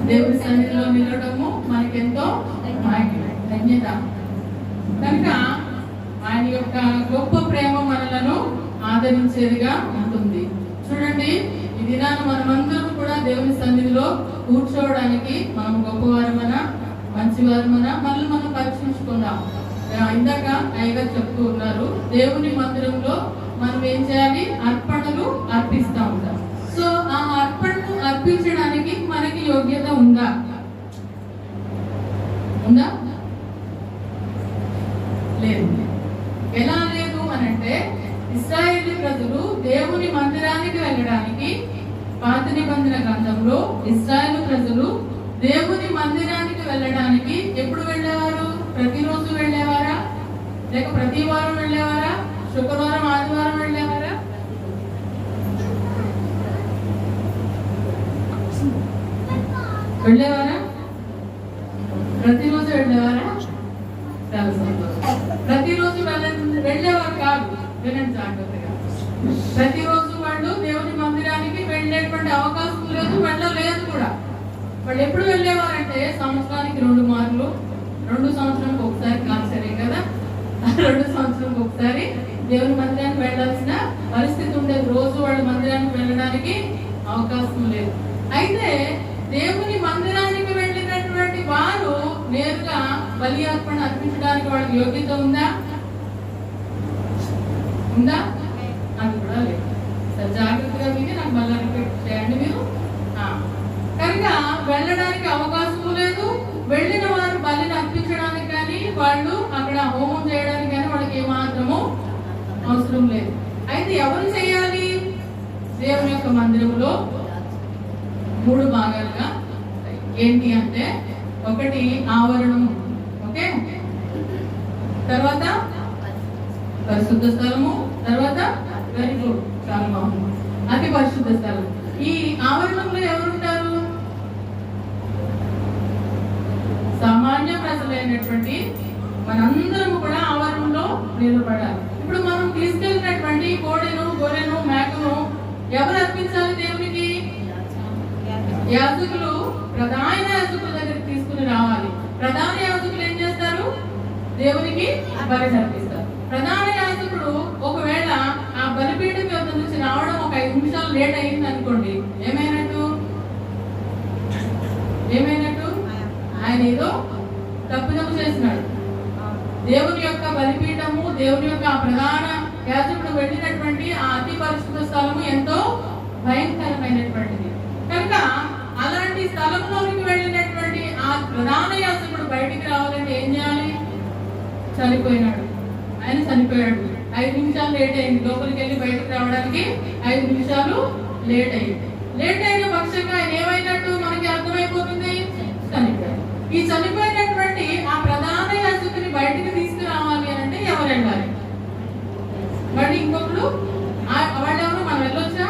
దేవుని సన్నిధిలో నిలవడము మనకెంతో ధన్యత. కనుక ఆయన యొక్క గొప్ప ప్రేమ మనలను ఆదరించేదిగా ఉంటుంది. చూడండి, ఈ దినాన్ని మనమందరం కూడా దేవుని సన్నిధిలో కూర్చోవడానికి మనం గొప్పవారమనా మంచివారమనా మళ్ళీ మనం పరీక్షించుకుందాం. ఇందాక అయ్యగారు చెప్తూ ఉన్నారు, దేవుని మందిరంలో మనం ఏం చేయాలి? అర్పణలు అర్పిస్తూ ఉంటాం. సో ఆ అర్పణను అర్పించడానికి మనకి యోగ్యత ఉందా? లేదు. ఎలా లేదు అనంటే, ఇశ్రాయేలు ప్రజలు దేవుని మందిరానికి వెళ్ళడానికి పాత నిబంధన గ్రంథంలో ఇశ్రాయేలు ప్రజలు దేవుని మందిరానికి వెళ్ళడానికి ఎప్పుడు వెళ్ళేవారు? ప్రతిరోజు వెళ్ళేవారా? లేక ప్రతి వారం వెళ్ళేవారా? శుక్రవారం ఆదివారం వెళ్ళేవారా? వెళ్ళేవారా? ప్రతిరోజు వెళ్ళేవారా? చాలా సంతోషం. ప్రతిరోజు వెళ్ళేవారు కాదు. వినండి జాగ్రత్తగా. ప్రతిరోజు వాళ్ళు దేవుని మందిరానికి వెళ్ళేటువంటి అవకాశం లేదు, వెళ్ళలేదు కూడా. వాళ్ళు ఎప్పుడు వెళ్ళేవారంటే సంవత్సరానికి 2 మార్లు, 2 సంవత్సరానికి ఒకసారి కాదు, సరే కదా, 2 సంవత్సరానికి ఒకసారి దేవుని మందిరానికి వెళ్ళాల్సిన పరిస్థితి ఉండేది. రోజు వాళ్ళు మందిరానికి వెళ్ళడానికి అవకాశం లేదు. అయితే దేవుని మందిరానికి వెళ్ళినటువంటి వారు నేరుగా బలి అర్పణ అర్పించడానికి వాళ్ళకి యోగ్యత ఉందా? అది కూడా లేదు. సరే, జాగ్రత్తగా విని నాకు మళ్ళీ రిపీట్ చేయండి మీరు. కనుక వెళ్ళడానికి అవకాశం లేదు. వెళ్ళిన వారు బలిని అర్పించడానికి కానీ వాళ్ళు అక్కడ హోమం చేయడానికి కానీ వాళ్ళకి ఏమాత్రము అవసరం లేదు. అయితే ఎవరు చేయాలి? దేవుని యొక్క మందిరంలో 3 భాగాలుగా. ఏంటి అంటే, ఒకటి ఆవరణం, ఓకే, తర్వాత పరిశుద్ధ స్థలము, తర్వాత వెరీ గుడ్, చాలా బాగుంది, అతి పరిశుద్ధ స్థలం. ఈ ఆవరణంలో ఎవరుంటారు? సామాన్య ప్రజలైనటువంటి మనందరం కూడా ఆవరణంలో నిలబడాలి. ఇప్పుడు మనం తీసుకెళ్ళినటువంటి కోడెను, గొర్రెను, మేకను ఎవరు అర్పించాలి దేవునికి? యాజకులు ప్రధాన యాజకుల దగ్గరికి తీసుకుని రావాలి. ప్రధాన యాజకులు ఏం చేస్తారు? దేవునికి బలి అర్పిస్తారు. ప్రధాన యాజకుడు ఒకవేళ ఆ బలిపీఠం యొక్క నుంచి రావడం ఒక 5 నిమిషాలు లేట్ అయింది అనుకోండి, ఏమైనట్టు? ఆయన ఏదో తప్పిదము చేసినాడు. దేవుని యొక్క బలిపీఠము, దేవుని యొక్క ప్రధాన యాజకుడు వెళ్ళినటువంటి ఆ అతి పరిశుద్ధ స్థలము ఎంతో భయంకరమైనటువంటిది. కనుక అలాంటి స్థలంలోనికి వెళ్ళినటువంటి ఆ ప్రధాన యాజకుడు బయటికి రావాలంటే ఏం చేయాలి? చనిపోయినాడు, ఆయన చనిపోయాడు. 5 నిమిషాలు లేట్ అయింది. లోపలికి వెళ్ళి బయటకు రావడానికి 5 నిమిషాలు లేట్ అయింది. లేట్ అయిన పక్షంగా ఆయన ఏమైనట్టు మనకి అర్థమైపోతుంది? చనిపోయాడు. ఈ చనిపోయినటువంటి ఆ ప్రధాన యాజకుని బయటికి తీసుకురావాలి అని అంటే ఎవరు వెళ్ళాలి? మళ్ళీ ఇంకొకరు వాళ్ళెవరు? మనం వెళ్ళొచ్చా?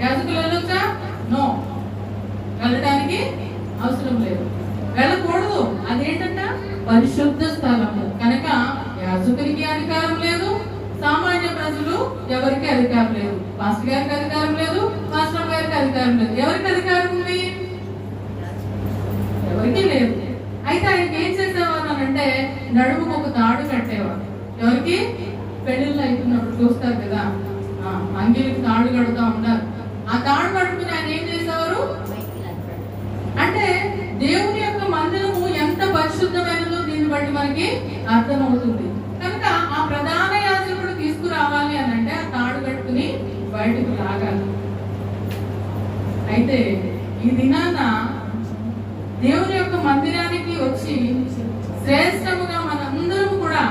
యాజకులు వెళ్ళొచ్చా? నో, వెళ్ళడానికి అవసరం లేదు, వెళ్ళకూడదు. అదేంటంట? పరిశుద్ధ స్థలము. కనుక యాజకునికి అధికారం లేదు, సామాన్య ప్రజలు ఎవరికి అధికారం లేదు. పాస్టర్ గారికి అధికారం లేదు, పాస్టర్ గారికి అధికారం లేదు. ఎవరికి అధికారం ఉంది? ఎవరికి లేదు. అయితే ఆయనకి ఏం చేసేవారు అంటే, నడుముకు ఒక తాడు కట్టేవారు. ఎవరికి? పెళ్లిళ్ళు అవుతున్నప్పుడు చూస్తారు కదా, అంగిలికి తాడు కడుతూ ఉంటారు. ఆ తాడు కట్టుకుని ఆయన ఏం చేసేవారు అంటే, దేవుని యొక్క మందిరము ఎంత పరిశుద్ధమైనదో దీన్ని బట్టి మనకి అర్థమవుతుంది. కనుక ఆ ప్రధాన యాజకుడు తీసుకురావాలి అని అంటే ఆ తాడు కట్టుకుని బయటకు రాగాలి. అయితే ఈ దినాన దేవుని యొక్క మందిరానికి వచ్చి శ్రేష్టముగా మనందరం కూడా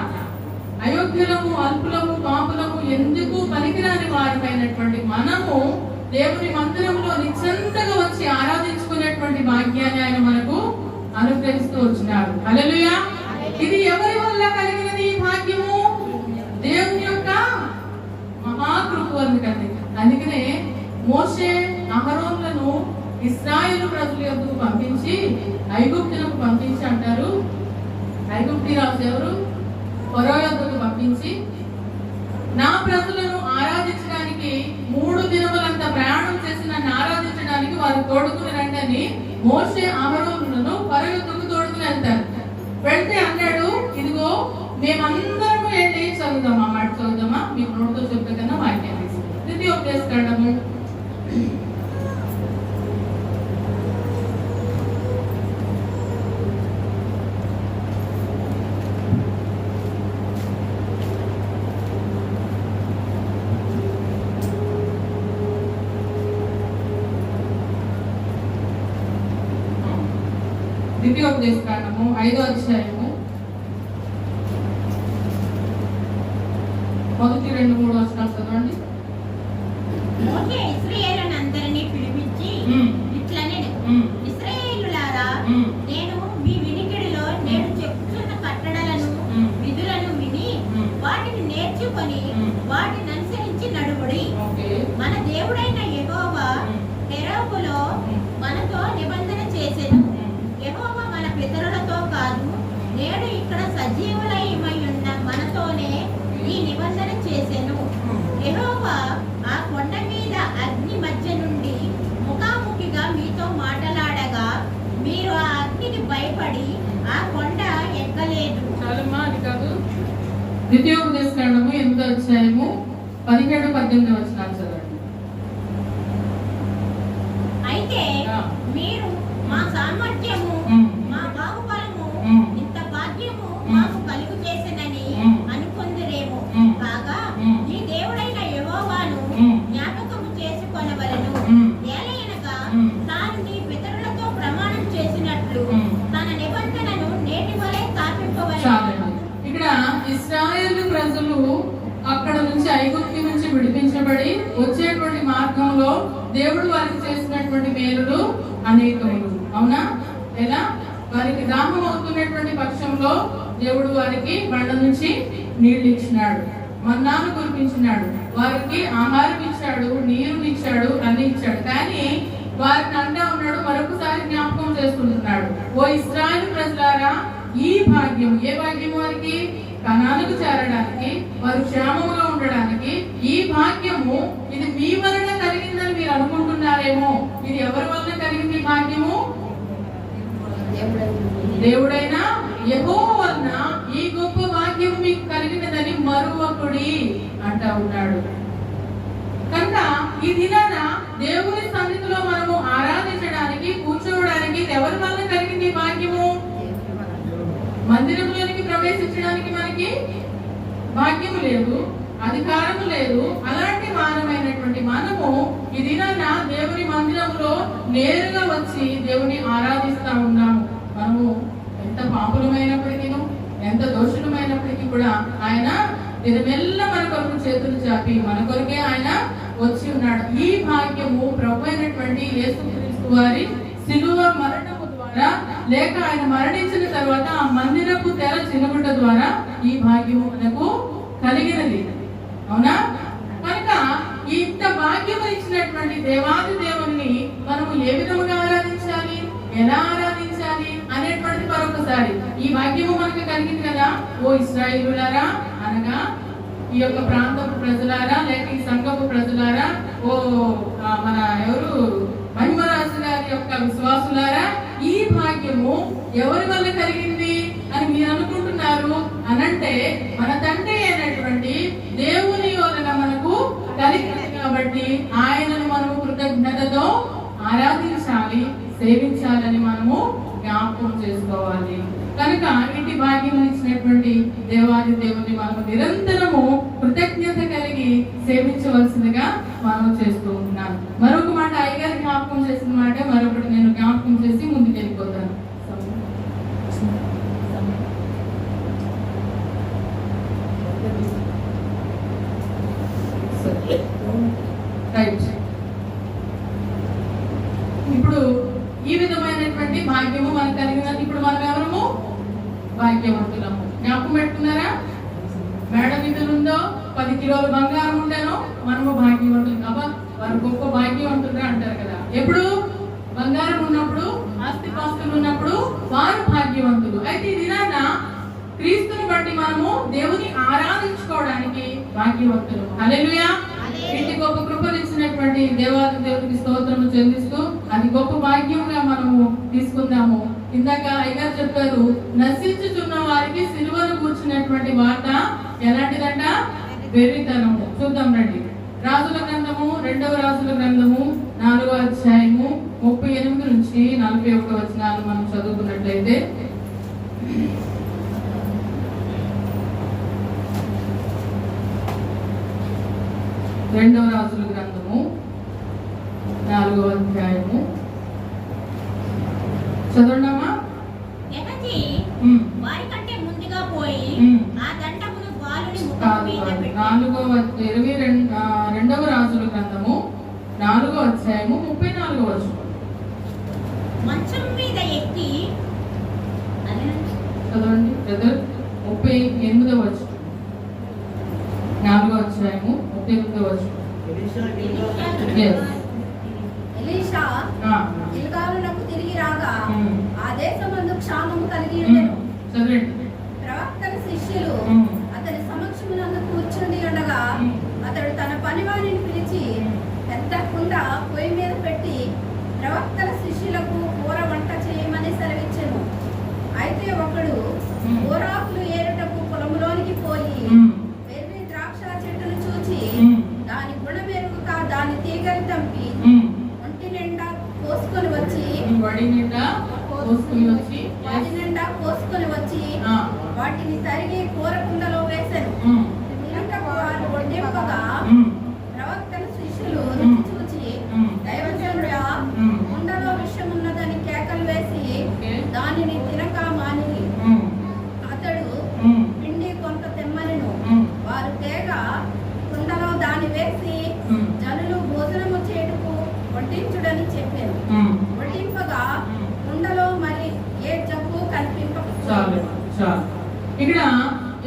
అయోగ్యులము, అల్పులము, పాపులము, ఎందుకు పనికిరాని వారమైనటువంటి మనము దేవుని మందిరంలో నిశ్చంతగా వచ్చి ఆరాధించుకునేటువంటి భాగ్యాన్ని ఆయన మనకు అనుగ్రహిస్తూ వచ్చినాడు. హల్లెలూయా. ఇది ఎవరి వల్ల కలిగినది ఈ భాగ్యము? దేవుని యొక్క మహాకృప వల్ల. అందుకనే మోషే అహరోనులను ఇశ్రాయేలు ప్రజల యొద్దకు పంపించి ఐగుప్తులకు పంపించి అంటారు, ఐగుప్తి రాజు ఎవరు? ఫరో యొద్దకు పంపించి, నా ప్రజలను ఆరాధించడానికి 3 దినములంత ప్రయాణం చేసి నన్ను ఆరాధించడానికి వారు తోడుకుని రండి అని మోషే అహరోనులను పరగెత్తుకు తోడుకుని వెళ్తారు. వెళ్తే అన్నాడు, ఇదిగో మేమందరం వెళ్ళి చదువుదామా, మాట చదువుదామా, మీకు నోటితో చెప్పే కన్నా వాక్యం తీసి ద్వితీయోపదేశకాండము 5వ అధ్యాయము 1-3 వచనాలు చదవండి. మోషే ఇశ్రాయేలునందరినీ పిలిపించి ఇట్లనెను, ఇశ్రాయేలులారా, నేను మీ వినికిడిలో నేడు చెప్తున్న కట్టడలను విధులను విని వాటిని నేర్చుకొని వాటిని అనుసరించి నడువుడి. మన దేవుడైన యెహోవా హోరేబులో మనతో నిబంధన చేసెను. యెహోవా మన పితరులతో కాదు, నేడు ఇక్కడ సజీవులమై ఉన్న మనతోనే ఈ నిబంధన చేసెను. యెహోవా ఆ కొండ మీద అగ్ని మధ్య నుండి ముఖాముఖిగా మీతో మాట్లాడగా మీరు ఆ అగ్నికి భయపడి ఆ కొండ ఎక్కలేదు. చాలమ్మా, అది కాదు. ద్వితీయోపదేశకాండము 8వ అధ్యాయము 17-18 వచనాలు చదవండి. అయితే మీరు మా సామర్థ్యము, మా బాహుబలము, ఇంత భాగ్యము మాకు కలుగు చేసినని అనుకొందురేమో. కాగా ఈ దేవుడైన యెహోవాను జ్ఞాపకము చేసుకొనవలెను. ఏలయనగా తాను నీ పితరులతో ప్రమాణం చేసినట్లు తన నిబంధనను నేటి వలె స్థాపింపవలెను. ఇక్కడ ఇశ్రాయేలు ప్రజలు అక్కడ నుంచి ఐగుప్తు నుంచి విడిపించబడి వచ్చేటువంటి మార్గంలో దేవుడు వారికి చేసినటువంటి మేలులు అనేకములు. అవునా? ఎలా? వారికి దాహం అవుతున్నటువంటి పక్షంలో దేవుడు వారికి బండ నుంచి నీళ్లు ఇచ్చినాడు, మన్నాను కురిపించినాడు, వారికి ఆహారం ఇచ్చాడు, నీరు ఇచ్చాడు, అన్ని ఇచ్చాడు. కానీ వారిని అంటా ఉన్నాడు, మరొకసారి జ్ఞాపకం చేసుకుంటున్నాడు, ఓ ఇశ్రాయేలు ప్రజలారా, ఈ భాగ్యం, ఏ భాగ్యం వారికి? కనానుకు చేరడానికి, వారు క్షేమంగా ఉండడానికి ఈ భాగ్యము, ఇది మీ వలన కలిగిందని మీరు అనుకుంటున్నారేమో. ఇది ఎవరి వలన కలిగింది భాగ్యము? దేవుడైన యెహోవా వలన ఈ గొప్ప భాగ్యము మీకు కలిగినదని మరువకుడి అంటా ఉన్నాడు. కనుక ఈ దినాన దేవుని సన్నిధిలో మనము ఆరాధించడానికి, కూర్చోవడానికి ఎవరి వలన కలిగింది భాగ్యము? మందిరంలోనికి ప్రవేశించడానికి మనకి భాగ్యము లేదు, అధికారము లేదు. అలాంటి మానమైనటువంటి మనము ఈ దినాన దేవుని మందిరంలో నేరుగా వచ్చి దేవుని ఆరాధిస్తా ఉన్నాము. మనము ఎంత పాపులమైనప్పటికీ, ఎంత దోషులమైనప్పటికీ కూడా ఆయన దినమెల్ల మన కొరకు చేతులు చాపి మన కొరకే ఆయన వచ్చి ఉన్నాడు. ఈ భాగ్యము ప్రభు అయినటువంటి యేసుక్రీస్తు వారి శిలువ మరణము ద్వారా, లేక ఆయన మరణించిన తర్వాత ఆ మందిరపు తెర చిన్నగుడ్డ ద్వారా ఈ భాగ్యము మనకు కలిగినది. అవునా? కనుక ఇంత భాగ్యము ఇచ్చినటువంటి దేవాది దేవుణ్ణి మనము ఏ విధముగా ఆరాధించాలి, ఎలా ఆరాధించాలి అనేటువంటి మరొకసారి ఈ భాగ్యము మనకు కలిగింది కదా. ఓ ఇశ్రాయేలులారా, అనగా ఈ యొక్క ప్రాంతపు ప్రజలారా, లేక ఈ సంఘపు ప్రజలారా, ఓ మన ఎవరు మహిమరాజు గారి యొక్క విశ్వాసులారా, ఈ భాగ్యము ఎవరి వల్ల కలిగింది అని మీరు అనుకుంటున్నారు అనంటే, మన తండ్రి అయినటువంటి దేవుని వలన మనకు కలిగింది. కాబట్టి ఆయనను మనము కృతజ్ఞతతో ఆరాధించాలి, సేవించాలని మనము జ్ఞాపకం చేసుకోవాలి. కనుక ఇంటి భాగ్యం ఇచ్చినటువంటి దేవాది దేవుని మనము నిరంతరము కృతజ్ఞత కలిగి సేవించవలసిందిగా మనం చేస్తూ ఉన్నాం. మరొక మాట అయ్యగారు జ్ఞాపకం చేసిన మాట మరొకటి నేను జ్ఞాపకం చేసి ముందుకు వెళ్ళిపోతాను. ఇప్పుడు ఈ విధమైనటువంటి భాగ్యము మనకు కలిగినది. ఇప్పుడు మనం ఎవరము? భాగ్యవంతులము. జ్ఞాపకం పెట్టుకున్నారా? మేడ నిధులుందో 10 కిలోల బంగారం ఉండేనో మనము భాగ్యవంతులు. అబ్బా, వారు గొప్ప భాగ్యవంతులు అంటారు కదా. ఎప్పుడు? బంగారం ఉన్నప్పుడు, ఆస్తి పాస్తులు ఉన్నప్పుడు వారు భాగ్యవంతులు. అయితే ఈ దినాన క్రీస్తుని బట్టి మనము దేవుని ఆరాధించుకోవడానికి భాగ్యవంతులు. హల్లెలూయా. ఇంటి గొప్ప కృపనిచ్చినటువంటి దేవాది దేవునికి స్తోత్రము చెల్లిస్తూ అది గొప్ప భాగ్యంగా మనము తీసుకుందాము. ఇందాక అయ్యగారు చెప్పారు, నశించుతున్న వారికి సిలువను కూర్చున్నటువంటి వార్త ఎలాంటిదంట? వెర్రితనము. చూద్దాం రండి. రాజుల గ్రంథము, 2వ రాజుల గ్రంథము 4వ అధ్యాయము 38 నుంచి 41 వచనాలు మనం చదువుకున్నట్లయితే, రెండవ రాజుల గ్రంథము 4వ అధ్యాయము చదవండమ్మా. వారి కంటే ముందుగా పోయి ఆ దండమును బాలుని ముఖం మీద పెట్టి 2వ రాజుల గ్రంథము 4వ అధ్యాయము 34వ వచనం. మంచం మీద ఎక్కి చదవండి బ్రదర్. 38వ వచనం, 4వ అధ్యాయము 38వ వచనం. ఎలీషా గిల్గాలునకు తిరిగి రాగా ఆ దేశమందు క్షామము కలిగి ఉండెను. ప్రవక్తల శిష్యులు అతని సమక్షమునందు కూర్చుండి ఉండగా అతడు తన పనివాణిని పిలిచి పెద్ద కుండ పొయ్యి మీద పెట్టి ప్రవక్తల శిష్యులకు కూర వంట చేయమని సెలవిచ్చెను. అయితే ఒకడు కూరాకులు ఏరుటకు పొలంలోనికి పోయి వెర్రి ద్రాక్ష చెట్టును చూచి దాని గుణమెరుగుగా దాని తీగలు తంపి ఒంటి నిండా కోసుకొని వచ్చి వాటిని తరిగి కూర కుండలో వేశాను. తినటకు వారు వడ్డింపగా ప్రవక్తల శిష్యులు రుచి చూచి, దైవజనుడా, కుండలో విషమున్నదని కేకలు వేసి దానిని తినక మాని. అతడు పిండి కొంత తెమ్మనెను. వారు తేగ కుండలో దాన్ని వేసి జనులు భోజనము చేటుకు వడ్డించుడని చెప్పాను. వడ్డింపగా కుండలో మరి ఏ జబ్బు కనిపింపలేదు. ఇక్కడ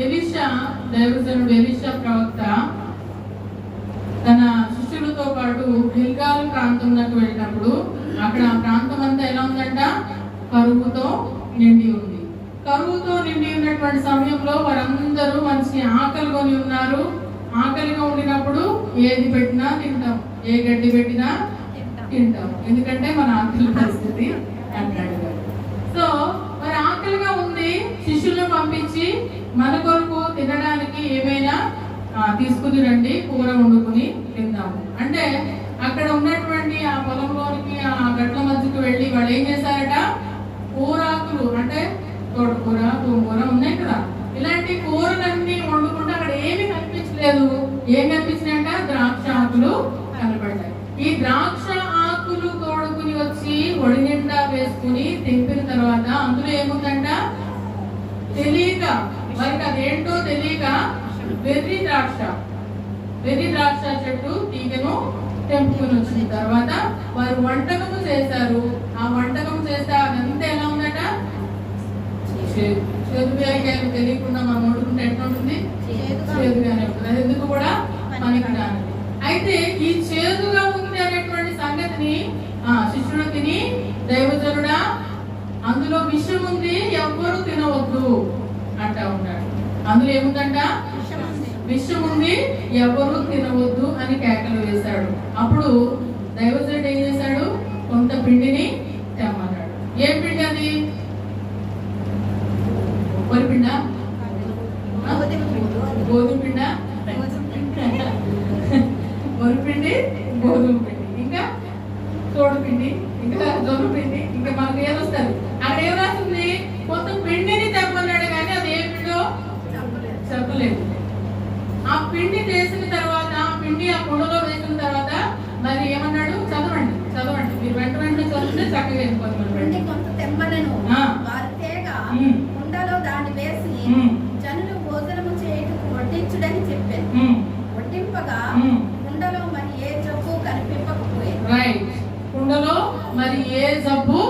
ఎలీషా, దైవజనుడు ఎలీషా ప్రవక్త తన శిష్యులతో పాటు గిల్గాల్ ప్రాంతంలోకి వెళ్ళినప్పుడు అక్కడ ప్రాంతం అంతా ఎలా ఉందంట? కరువుతో నిండి ఉంది. కరువుతో నిండి ఉన్నటువంటి సమయంలో వారందరూ మంచి ఆకలి కొని ఉన్నారు. ఆకలిగా ఉండినప్పుడు ఏది పెట్టినా తింటాం, ఏ గడ్డి పెట్టినా తింటాం, ఎందుకంటే మన ఆకలి పరిస్థితి అంటాడు. సో మరి ఆకలిగా ఉంది, శిష్యులను పంపించి మన కొరకు తినడానికి ఏమైనా తీసుకుని రండి, కూర వండుకుని తిందాము అంటే, అక్కడ ఉన్నటువంటి ఆ పొలంలోనికి ఆ గట్ల మధ్యకు వెళ్ళి వాళ్ళు ఏం చేశారట? కూరాకులు అంటే తోటకూర, గోంగూర ఉన్నాయి కదా, ఇలాంటి కూరలన్నీ వండుకుంటే అక్కడ ఏమి కనిపించలేదు. ఏం కనిపించినాయంట? ద్రాక్ష ఆకులు కనపడ్డాయి. ఈ ద్రాక్ష ఆకులు తోడుకుని వచ్చి ఒడి నిండా వేసుకుని తెంపిన తర్వాత అందులో ఏముందంట? తెలియక, వారికి అదేంటో తెలియక వెర్రి ద్రాక్ష చెట్టు తీగను తెంపుకుని వచ్చిన తర్వాత వారు వంటకము చేశారు. ఆ వంటకం చేస్తే అదంతా ఎలా ఉందట? చేదుగా తెలియకుండా మనం వండుకుంటే ఎట్లా ఉంటుంది? చేదుగానే ఉంటుంది. అది ఎందుకు కూడా పనికిరానిది. అయితే ఈ చేదుగా ఉంది అనేటువంటి సంగతిని శిష్యుడు తిని, దైవజనుడా, అందులో విషం ఉంది, ఎవ్వరూ తినవద్దు అంటా ఉన్నాడు. అందులో ఏముందంట? విషం ఉంది, ఎవరు తినవద్దు అని కేకలు వేశాడు. అప్పుడు దైవజనుడు ఏం చేశాడు? కొంత పిండిని తెమ్మన్నాడు. ఏం పిండి అది? వరి పిండ, గోధుమ పిండ, వరి పిండి, గోధుమ పిండి, ఇంకా తోడు పిండి, ఇంకా జొన్న పిండి, ఇంకా మనకు ఏదొస్తుంది? అక్కడ ఏం రాస్తుంది? కొంత పిండిని తెమ్మన్నాడు, కానీ అది ఏ పిండో చెప్పలేదు. ఆ పిండి చేసిన తర్వాత, ఆ పిండి ఆ కుండలో వేసిన తర్వాత మరి ఏమన్నాడు? చదవండి మీరు వెంట వెంటనే చదివితే చక్కగా వెళ్ళిపోతుంది. కొంత తెమ్మనను వారు తేగ కుండలో దాన్ని వేసి జనులు భోజనము చేయుటకు వడ్డించుడని చెప్పాను. వడ్డింపగా కుండలో మరి ఏ జబ్బు కనిపింపకపోయేది. రైట్, కుండలో మరి ఏ జబ్బు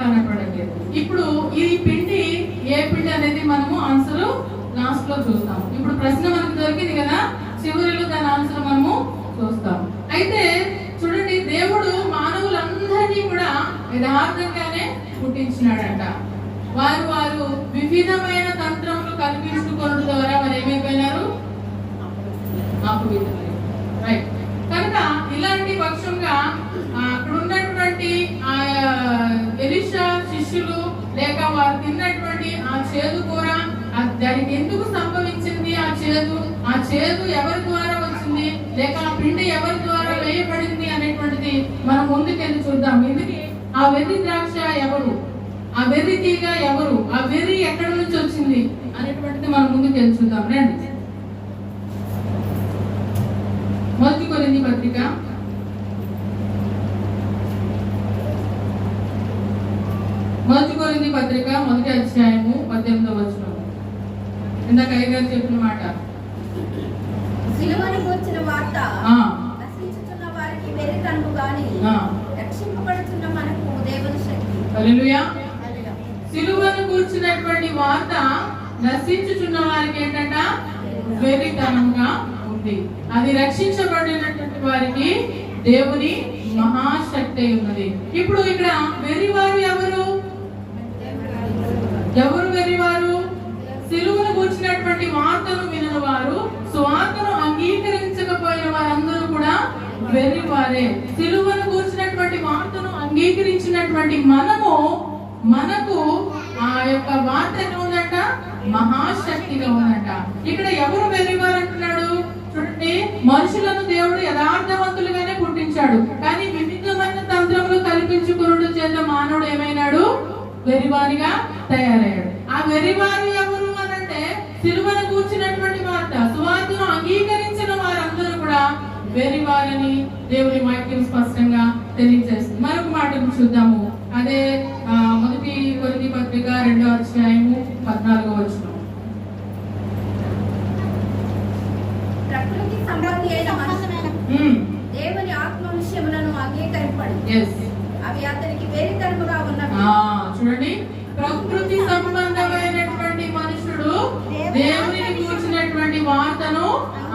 కనపడలేదు. ఇప్పుడు ఈ పిండి ఏ పిండి అనేది మనము ఆన్సర్ లాస్ట్ లో చూస్తాం. ఇప్పుడు ప్రశ్న మనకు దొరికింది కదా, చివరిలో దాని ఆన్సర్ మనము చూస్తాం. అయితే చూడండి, దేవుడు మానవులందరినీ కూడా యథార్థంగానే పుట్టించినాడంట. వారు వివిధమైన తంత్రములు కల్పించుకోవడం ద్వారా వారు ఏమైపోయినారు? అపవిత్రులు. రైట్, కనుక ఇలాంటి పక్షంగా అక్కడ ఉన్నటువంటి తిన్నటువంటి ఆ ఎలీషా శిష్యులు లేక వారు తిన్నటువంటి ఆ చేదు కూర దానికి ఎందుకు సంభవించింది? ఆ చేదు ఎవరి ద్వారా వచ్చింది, లేక ఆ పిండి ఎవరి ద్వారా వేయబడింది అనేటువంటిది మనం ముందుకెళ్ళి చూద్దాం. ఎందుకు ఆ వెర్రి ద్రాక్ష ఎవరు, ఆ వెర్రి తీగ ఎవరు, ఆ వెర్రి ఎక్కడి నుంచి వచ్చింది అనేటువంటిది మనం ముందుకెళ్ళి చూద్దాం. రండి. మొదటి కొరింథీ పత్రిక 1వ అధ్యాయము 18వ వచనం. ఇందాక అయ్యగారు చెప్పిన మాట, సిలువను గూర్చిన వార్త నశించుచున్న వారికి వెర్రితనము గాని రక్షింపబడుతున్న మనకు దేవుని శక్తి. హల్లెలూయా. సిలువను గూర్చినటువంటి వార్త నశించుచున్న వారికి ఏంటంట? వెర్రితనముగా ఉంది. అది రక్షించబడినటువంటి వారికి దేవుని మహాశక్తి ఉన్నది. ఇప్పుడు ఇక్కడ వెర్రివారు ఎవరు? వెర్రివారు? సిలువను గూర్చినటువంటి వార్తను వినని వారు, స్వార్థను అంగీకరించకపోయిన వారందరూ కూడా వెర్రివారే. సిలువను గూర్చినటువంటి వార్తను అంగీకరించినటువంటి మనకు ఆ యొక్క వార్త ఎలా ఉందంట? మహాశక్తిగా ఉందంట. ఇక్కడ ఎవరు వెర్రివారు అంటున్నాడు? చూడండి, మనుషులను దేవుడు యథార్థవంతులుగానే పుట్టించాడు, కానీ వివిధమైన తంత్రములు కల్పించుకునుడు చేత మానవుడు ఏమైనాడు? వెర్రివారిగా తయారయ్యాడు. ఆ వెర్రివారు ఎవరు అనంటే, సిలువను కూర్చున్నటువంటి వార్త సువార్తను అంగీకరించిన వారందరూ కూడా వెర్రివారని దేవుని వాక్యం స్పష్టంగా తెలియజేస్తుంది. మరొక మాటను చూద్దాము. అదే మొదటి కొరింథీ పత్రిక 2వ అధ్యాయము 14వ వచనం. ప్రకృతి సంబంధి అయిన దేవుని ఆత్మ విషయములను అంగీకరింపడు, అవి అతనికి వెర్రితనముగా ఉన్నవి. చూడండి, ప్రకృతి సంబంధమైనటువంటి మనుషుడు దేవుని కూర్చున్నటువంటి వార్తను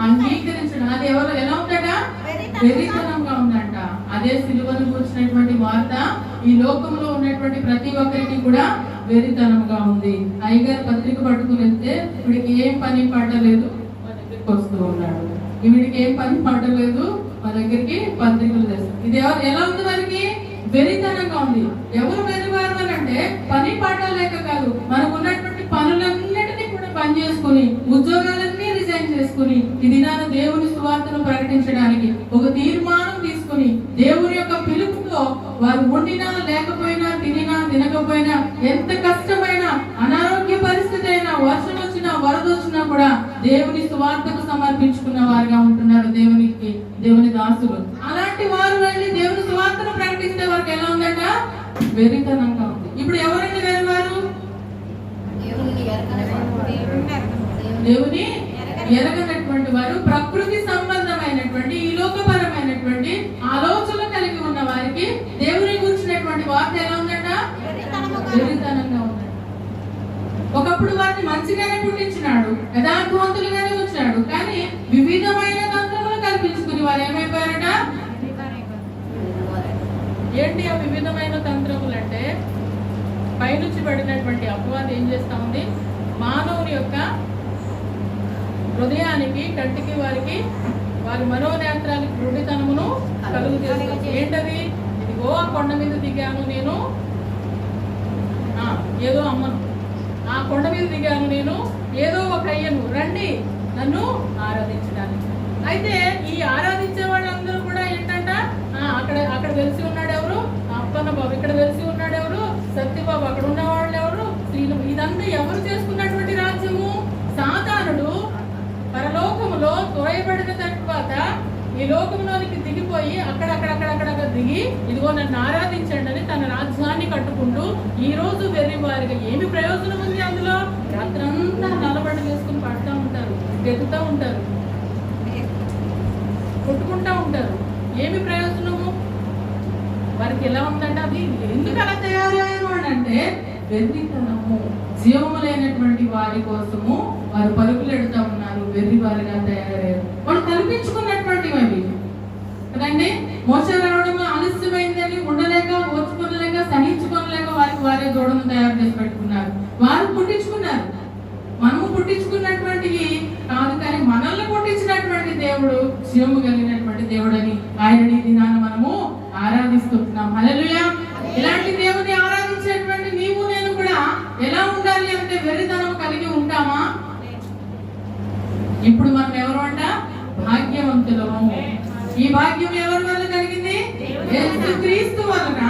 అంగీకరించడం, అది ఎవరు ఎలా ఉందట? వెర్రితనంగా ఉందంట. అదే సిలువను కూర్చున్నటువంటి వార్త ఈ లోకంలో ఉన్నటువంటి ప్రతి ఒక్కరికి కూడా వెర్రితనంగా ఉంది. అయ్యగారు పత్రిక పట్టుకుని వెళ్తే వీడికి ఏం పని పడలేదు, మా దగ్గరికి వస్తూ ఉన్నాడు. వీడికి ఏం పని పడలేదు, మా దగ్గరికి పత్రికలు తెస్తారు. ఇది ఎలా ఉంది? వారికి వెర్రితనంగా ఉంది. ఎవరు వెర్రివారు అని అంటే, పని పాట లేక కాదు, మనకు ఉన్నటువంటి పనులన్నిటినీ కూడా పని చేసుకుని, ఉద్యోగాలన్నీ రిజైన్ చేసుకుని, ఈ దినాన దేవుని సువార్తను ప్రకటించడానికి ఒక తీర్మానం తీసుకుని, దేవుని యొక్క పిలుపుతో వారు ఉండినా లేకపోయినా, తినినా తినకపోయినా, ఎంత కష్టమైనా, అనారోగ్య పరిస్థితి అయినా, వర్షం వచ్చినా వరద వచ్చినా కూడా దేవుని సువార్తకు సమర్పించుకున్న వారుగా ఉంటున్నారు దేవుని దాసులు. అలాంటి వారు వెళ్ళి దేవుని సువార్తను ప్రకటిస్తే వారికి ఎలా ఉందట? వెర్రితనంగా ఉంది. ఇప్పుడు ఎవరండి వెర్రివారు? దేవుని ఎరగనటువంటి వారు, ప్రకృతి సంబంధమైనటువంటి ఈ లోకపరమైనటువంటి ఆలోచనలు కలిగి ఉన్న వారికి దేవుని గురించినటువంటి వార్త ఎలా ఉందట? వెర్రితనంగా ఉందట. ఒకప్పుడు వారిని మంచిగానే పుట్టించినాడు, యథార్థవంతులుగానే ఉంచాడు, కానీ వివిధమైన తంత్రములు కల్పించుకుని వారు ఏమైపోయారట? ఏంటి ఆ వివిధమైన తంత్రములు అంటే, పైనుంచి పడినటువంటి అపవాది ఏం చేస్తా ఉంది? మానవుని యొక్క హృదయానికి, కంటికి, వారి మనోనేత్రానికి గుడ్డితనమును కలుగు చేస్తుంది. ఏంటది? ఇదిగో ఆ కొండ మీద దిగాను నేను, ఏదో అమ్మను, ఆ కొండ మీద దిగాను నేను, ఏదో ఒక అయ్యను, రండి నన్ను ఆరాధించడానికి. అయితే ఈ ఆరాధించే వాళ్ళందరూ కూడా ఏంటంట? అక్కడ తెలిసి ఉన్నాడు ఎవరు? అప్పన్న బాబు. ఇక్కడ తెలిసి ఉన్నాడు ఎవరు? సత్యబాబు. అక్కడ ఉన్న వాళ్ళు ఎవరు? శ్రీను. ఇదంతా ఎవరు చేసుకున్నటువంటి రాజ్యము? సాతానుడు పరలోకములో తోయబడిన తర్వాత ఈ లోకంలోనికి దిగిపోయి అక్కడ దిగి, ఇదిగో నన్ను ఆరాధించండి అని తన రాజ్యాన్ని కట్టుకుంటూ ఈ రోజు వెర్రి వారిగా ఏమి ప్రయోజనం ఉంది అందులో? రాత్రంతా నలబడి వేసుకుని పడుతూ ఉంటారు, గెలుతూ ఉంటారు, కొట్టుకుంటూ ఉంటారు. ఏమి ప్రయోజనము? వారికి ఎలా ఉందంటే, అది ఎందుకు అలా తయారయ్యారు అని అంటే, వెర్రితనము. జీవము లేనటువంటి వారి కోసము వారు పరుగులు ఎడుతూ ఉన్నారు, వెర్రి వారిగా తయారయ్యారు. వాళ్ళు కల్పించుకున్నటువంటివి అవి కదండి. మోస రావడం ఆలస్యమైందని ఉండలేక, ఓర్చుకోలేక, సహించుకోలేక వారే దూడను తయారు చేసి పెట్టుకున్నారు. వారు పుట్టించుకున్నారు. మనము పుట్టించుకున్నటువంటివి కాదు, కానీ మనల్ని పుట్టించినటువంటి దేవుడు జీవము కలిగినటువంటి దేవుడు అని ఆయనని దినాన మనము ఆరాధిస్తున్నాం. హల్లెలూయా. ఇలాంటి దేవుని ఆరాధించేటువంటి నీవు నేను కూడా ఎలా ఉండాలి అంటే వెర్రితనం కలిగి ఉంటామా? ఇప్పుడు మనం ఎవరు అంట? భాగ్యవంతులము. ఈ భాగ్యం ఎవరి వల్ల కలిగింది? యేసుక్రీస్తు వలన.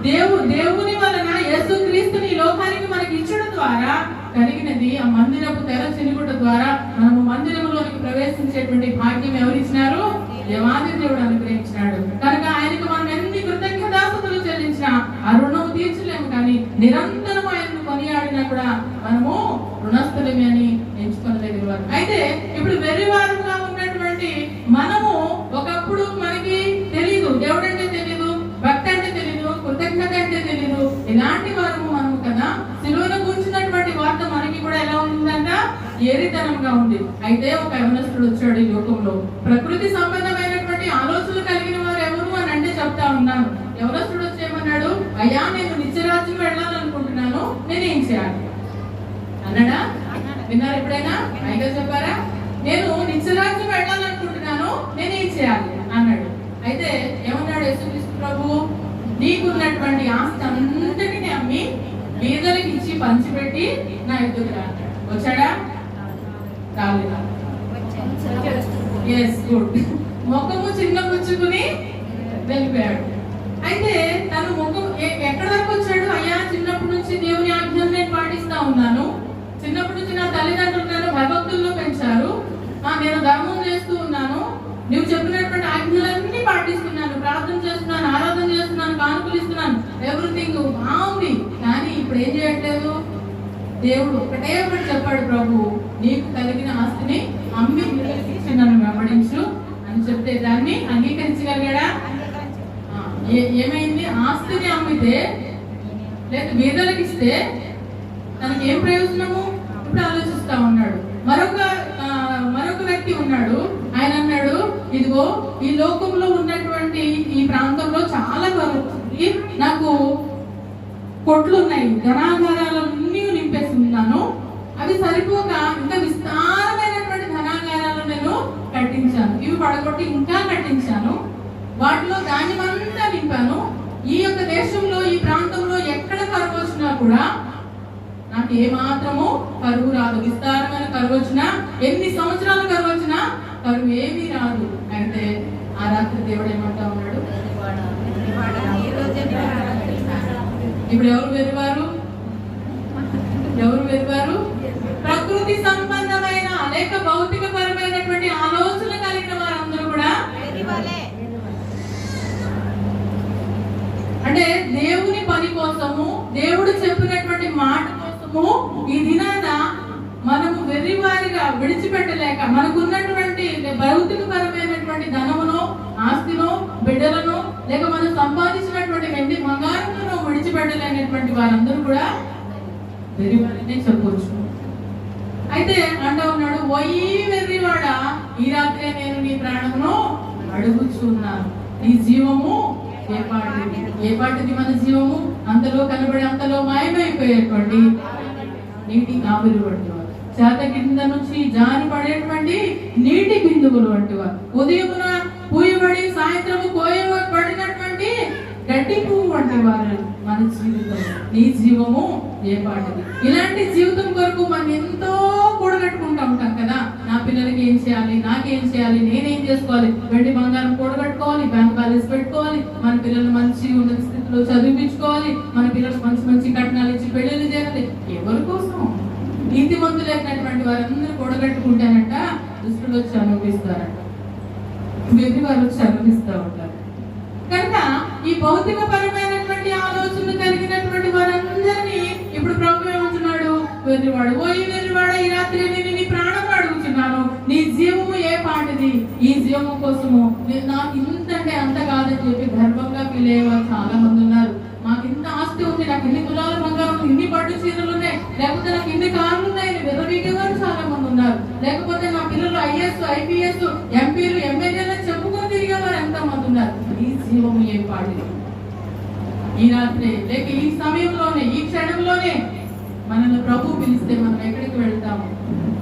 దేవుని వలన యేసుక్రీస్తుని ఈ లోకానికి మనకి ఇచ్చడం ద్వారా కలిగినది. ఆ మందిరపు తెర చినుగుట ద్వారా మనము మందిరంలోనికి ప్రవేశించేటువంటి భాగ్యం ఎవరిచ్చినారు? దేవాది దేవుడు అనుగ్రహించినాడు. కనుక ఆయనకు మనం ఎన్ని కృతజ్ఞతాస్తుతులు చెల్లించినా ఆ రుణం తీర్చలేము. కానీ నిరంతరం ఆయనను కొనియాడినా కూడా మనము రుణస్థులమే అని ఎంచుకోదగిన వారు. అయితే ఇప్పుడు వెర్రివారుగా ఉన్నటువంటి మనము ఒకప్పుడు మనకి తెలీదు, దేవుడు అంటే తెలీదు, భక్తి అంటే తెలీదు, కృతజ్ఞత అంటే తెలీదు. ఇలాంటి వారు మనము కదా. సిలువను కూర్చున్నటువంటి వార్త మనకి కూడా ఎలా ఉందంట? ఏరితనంగా ఉంది. అయితే ఒక యవనస్తుడు వచ్చాడు ఈ లోకంలో. ప్రకృతి సంబంధమైనటువంటి ఆలోచనలు కలిగిన వారు ఎవరు అని అంటే చెప్తా ఉన్నాను. యవనస్తుడు వచ్చి ఏమన్నాడు? అయ్యా, నేను నిత్యరాజ్యం వెళ్ళాలనుకుంటున్నాను, నేనేం చేయాలి అన్నాడా? విన్నారు ఎప్పుడైనా? అయిగా చెప్పారా? నేను నిత్యరాజ్యం వెళ్ళాలనుకుంటున్నాను, నేనేం చేయాలి అన్నాడు. అయితే ఏమన్నాడు యేసుక్రీస్తు ప్రభు? నీకున్నటువంటి ఆస్తి అంతటిని అమ్మి బీదలకు ఇచ్చి పంచిపెట్టి నా ఎదుగు రా అన్నాడు. వచ్చాడా? రాలేదా? Yes, good. ముఖము చిన్న పుచ్చుకుని వెళ్ళిపోయాడు. అయితే తను ముఖం ఎక్కడ వరకు వచ్చాడు? అయ్యా, చిన్నప్పటి నుంచి దేవుని ఆజ్ఞలు నేను పాటిస్తా ఉన్నాను, చిన్నప్పటి నుంచి నా తల్లిదండ్రులు నన్ను భయభక్తుల్లో పెంచారు, నేను ధర్మం చేస్తూ ఉన్నాను, నువ్వు చెప్పినటువంటి ఆజ్ఞలన్నీ పాటిస్తున్నాను, ప్రార్థన చేస్తున్నాను, ఆరాధన చేస్తున్నాను, కానుకలు ఇస్తున్నాను, ఎవ్రీథింగ్ బాగుంది. కానీ ఇప్పుడు ఏం చేయట్లేదు? దేవుడు ఒకటే ఒకటి చెప్పాడు, ప్రభు నీకు కలిగిన ఆస్తిని అమ్మి ఇచ్చి నన్ను వెంబడించు అని చెప్తే దాన్ని అంగీకరించగలిగాడా? ఏమైంది? ఆస్తిని అమ్మితే లేక బీదలకు ఇస్తే తనకి ఏం ప్రయోజనము? ఇప్పుడు ఆలోచిస్తా ఉన్నాడు. మరొక వ్యక్తి ఉన్నాడు. ఆయన అన్నాడు, ఇదిగో ఈ లోకంలో ఉన్నటువంటి ఈ ప్రాంతంలో చాలా వరకు నాకు కొట్లు ఉన్నాయి, ధనాగారాలన్నీ నింపేస్తున్నాను, అవి సరిపోక ఇంకా విస్తారమైనటువంటి ధనాగారాలు నేను కట్టించాను, ఇవి పడగొట్టి ఇంకా కట్టించాను, వాటిలో ధాన్యమంతా నింపాను. ఈ యొక్క దేశంలో ఈ ప్రాంతంలో ఎక్కడ కరువు వచ్చినా కూడా నాకు ఏమాత్రము కరువు రాదు. విస్తారమైన కరువు వచ్చినా, ఎన్ని సంవత్సరాల కరువు వచ్చినా కరువు ఏమీ రాదు. అయితే ఆ రాత్రి దేవుడు ఏమంటా ఉన్నాడు? ఇప్పుడు ఎవరు వెర్రివారు? ఎవరు వెర్రివారు? ప్రకృతి సంబంధమైన లేక భౌతిక పరమైనటువంటి ఆలోచన కలిగిన వారందరూ కూడా అంటే దేవుని పని కోసము, దేవుడు చెప్పినటువంటి మాట కోసము ఈ దినాన మనము వెర్రివారిగా విడిచిపెట్టలేక మనకున్నటువంటి భౌతిక పరమైనటువంటి ధనమును, ఆస్తిను, బిడ్డలను, లేక మనం సంపాదించినటువంటి వెండి బంగారమును విడిచిపెట్టలేనటువంటి వారందరూ కూడా వెర్రివారినే చెప్పవచ్చు. అయితే అంటా ఉన్నాడు, ఓయి వెర్రివాడ, ఈ రాత్రే నేను నీ ప్రాణమును అడుగుచున్నాను, నీ జీవము ఏ పాటిది? మన జీవము అంతలో కనబడి అంతలో మాయమైపోయేటువంటి నీటి ఆవిరి వంటి వారు, చేత కింద నుంచి జారి పడేటువంటి నీటి బిందువులు వంటి వారు, ఉదయమున పూయబడి సాయంత్రము కోయబడినటువంటి గడ్డి పువ్వు వంటి వారు మన జీవితం. నీ జీవము ఏ పాటిది? ఇలాంటి జీవితం కొరకు మనం ఎంతో కూడగట్టుకుంటా ఉంటాం కదా. నా పిల్లలకి ఏం చేయాలి, నాకేం చేయాలి, నేనేం చేసుకోవాలి, వెండి బంగారం కూడగట్టుకోవాలి, బ్యాంక్ బ్యాలెన్స్ పెట్టుకోవాలి, మన పిల్లలు మంచి ఉన్నత స్థితిలో చదివించుకోవాలి, మన పిల్లలకు మంచి మంచి కట్నాలు ఇచ్చి పెళ్లిళ్ళు చేయాలి. ఎవరి కోసం? నీతిమంతులైనటువంటి వారందరూ కూడగట్టుకుంటానంట దుష్టులు వచ్చి అనుభవిస్తారంట, వెర్రి వారు వచ్చి అనుభవిస్తూ ఉంటారు. కనుక ఈ భౌతిక పరమైనటువంటి ఆలోచనలు కలిగినటువంటి వారందరినీ ఇప్పుడు ప్రభు ఏమంటున్నాడు? వెర్రివాడు, ఓ ఈ వెర్రివాడ, ఈ రాత్రి నేను నీ ప్రాణం అడుగుతున్నాను, నీ జీవము ఏ పాటిది? ఈ జీవము కోసము నాకు ఇంతంటే అంత కాదని చెప్పి గర్వంగా ఫీల్ అయ్యేవారు చాలా మంది ఉన్నారు. మాకు ఇంత ఆస్తి ఉంది, నాకు ఇన్ని తులాల బంగారం, ఇన్ని పట్టు చీరలు ఉన్నాయి, లేకపోతే నాకు ఇన్ని కార్లు ఉన్నాయి, విర్రవీగేవారు చాలా మంది ఉన్నారు. లేకపోతే నా పిల్లలు ఐఏఎస్, ఐపీఎస్, ఎంపీలు, ఎమ్మెల్యేలు చెప్పుకొని తిరిగేవారు ఎంతో మంది ఉన్నారు. ఈ జీవము ఏ పాటిది? ఈ రాత్రి లేక ఈ సమయంలోనే, ఈ క్షణంలోనే మనల్ని ప్రభు పిలిస్తే మనం ఎక్కడికి వెళ్తాము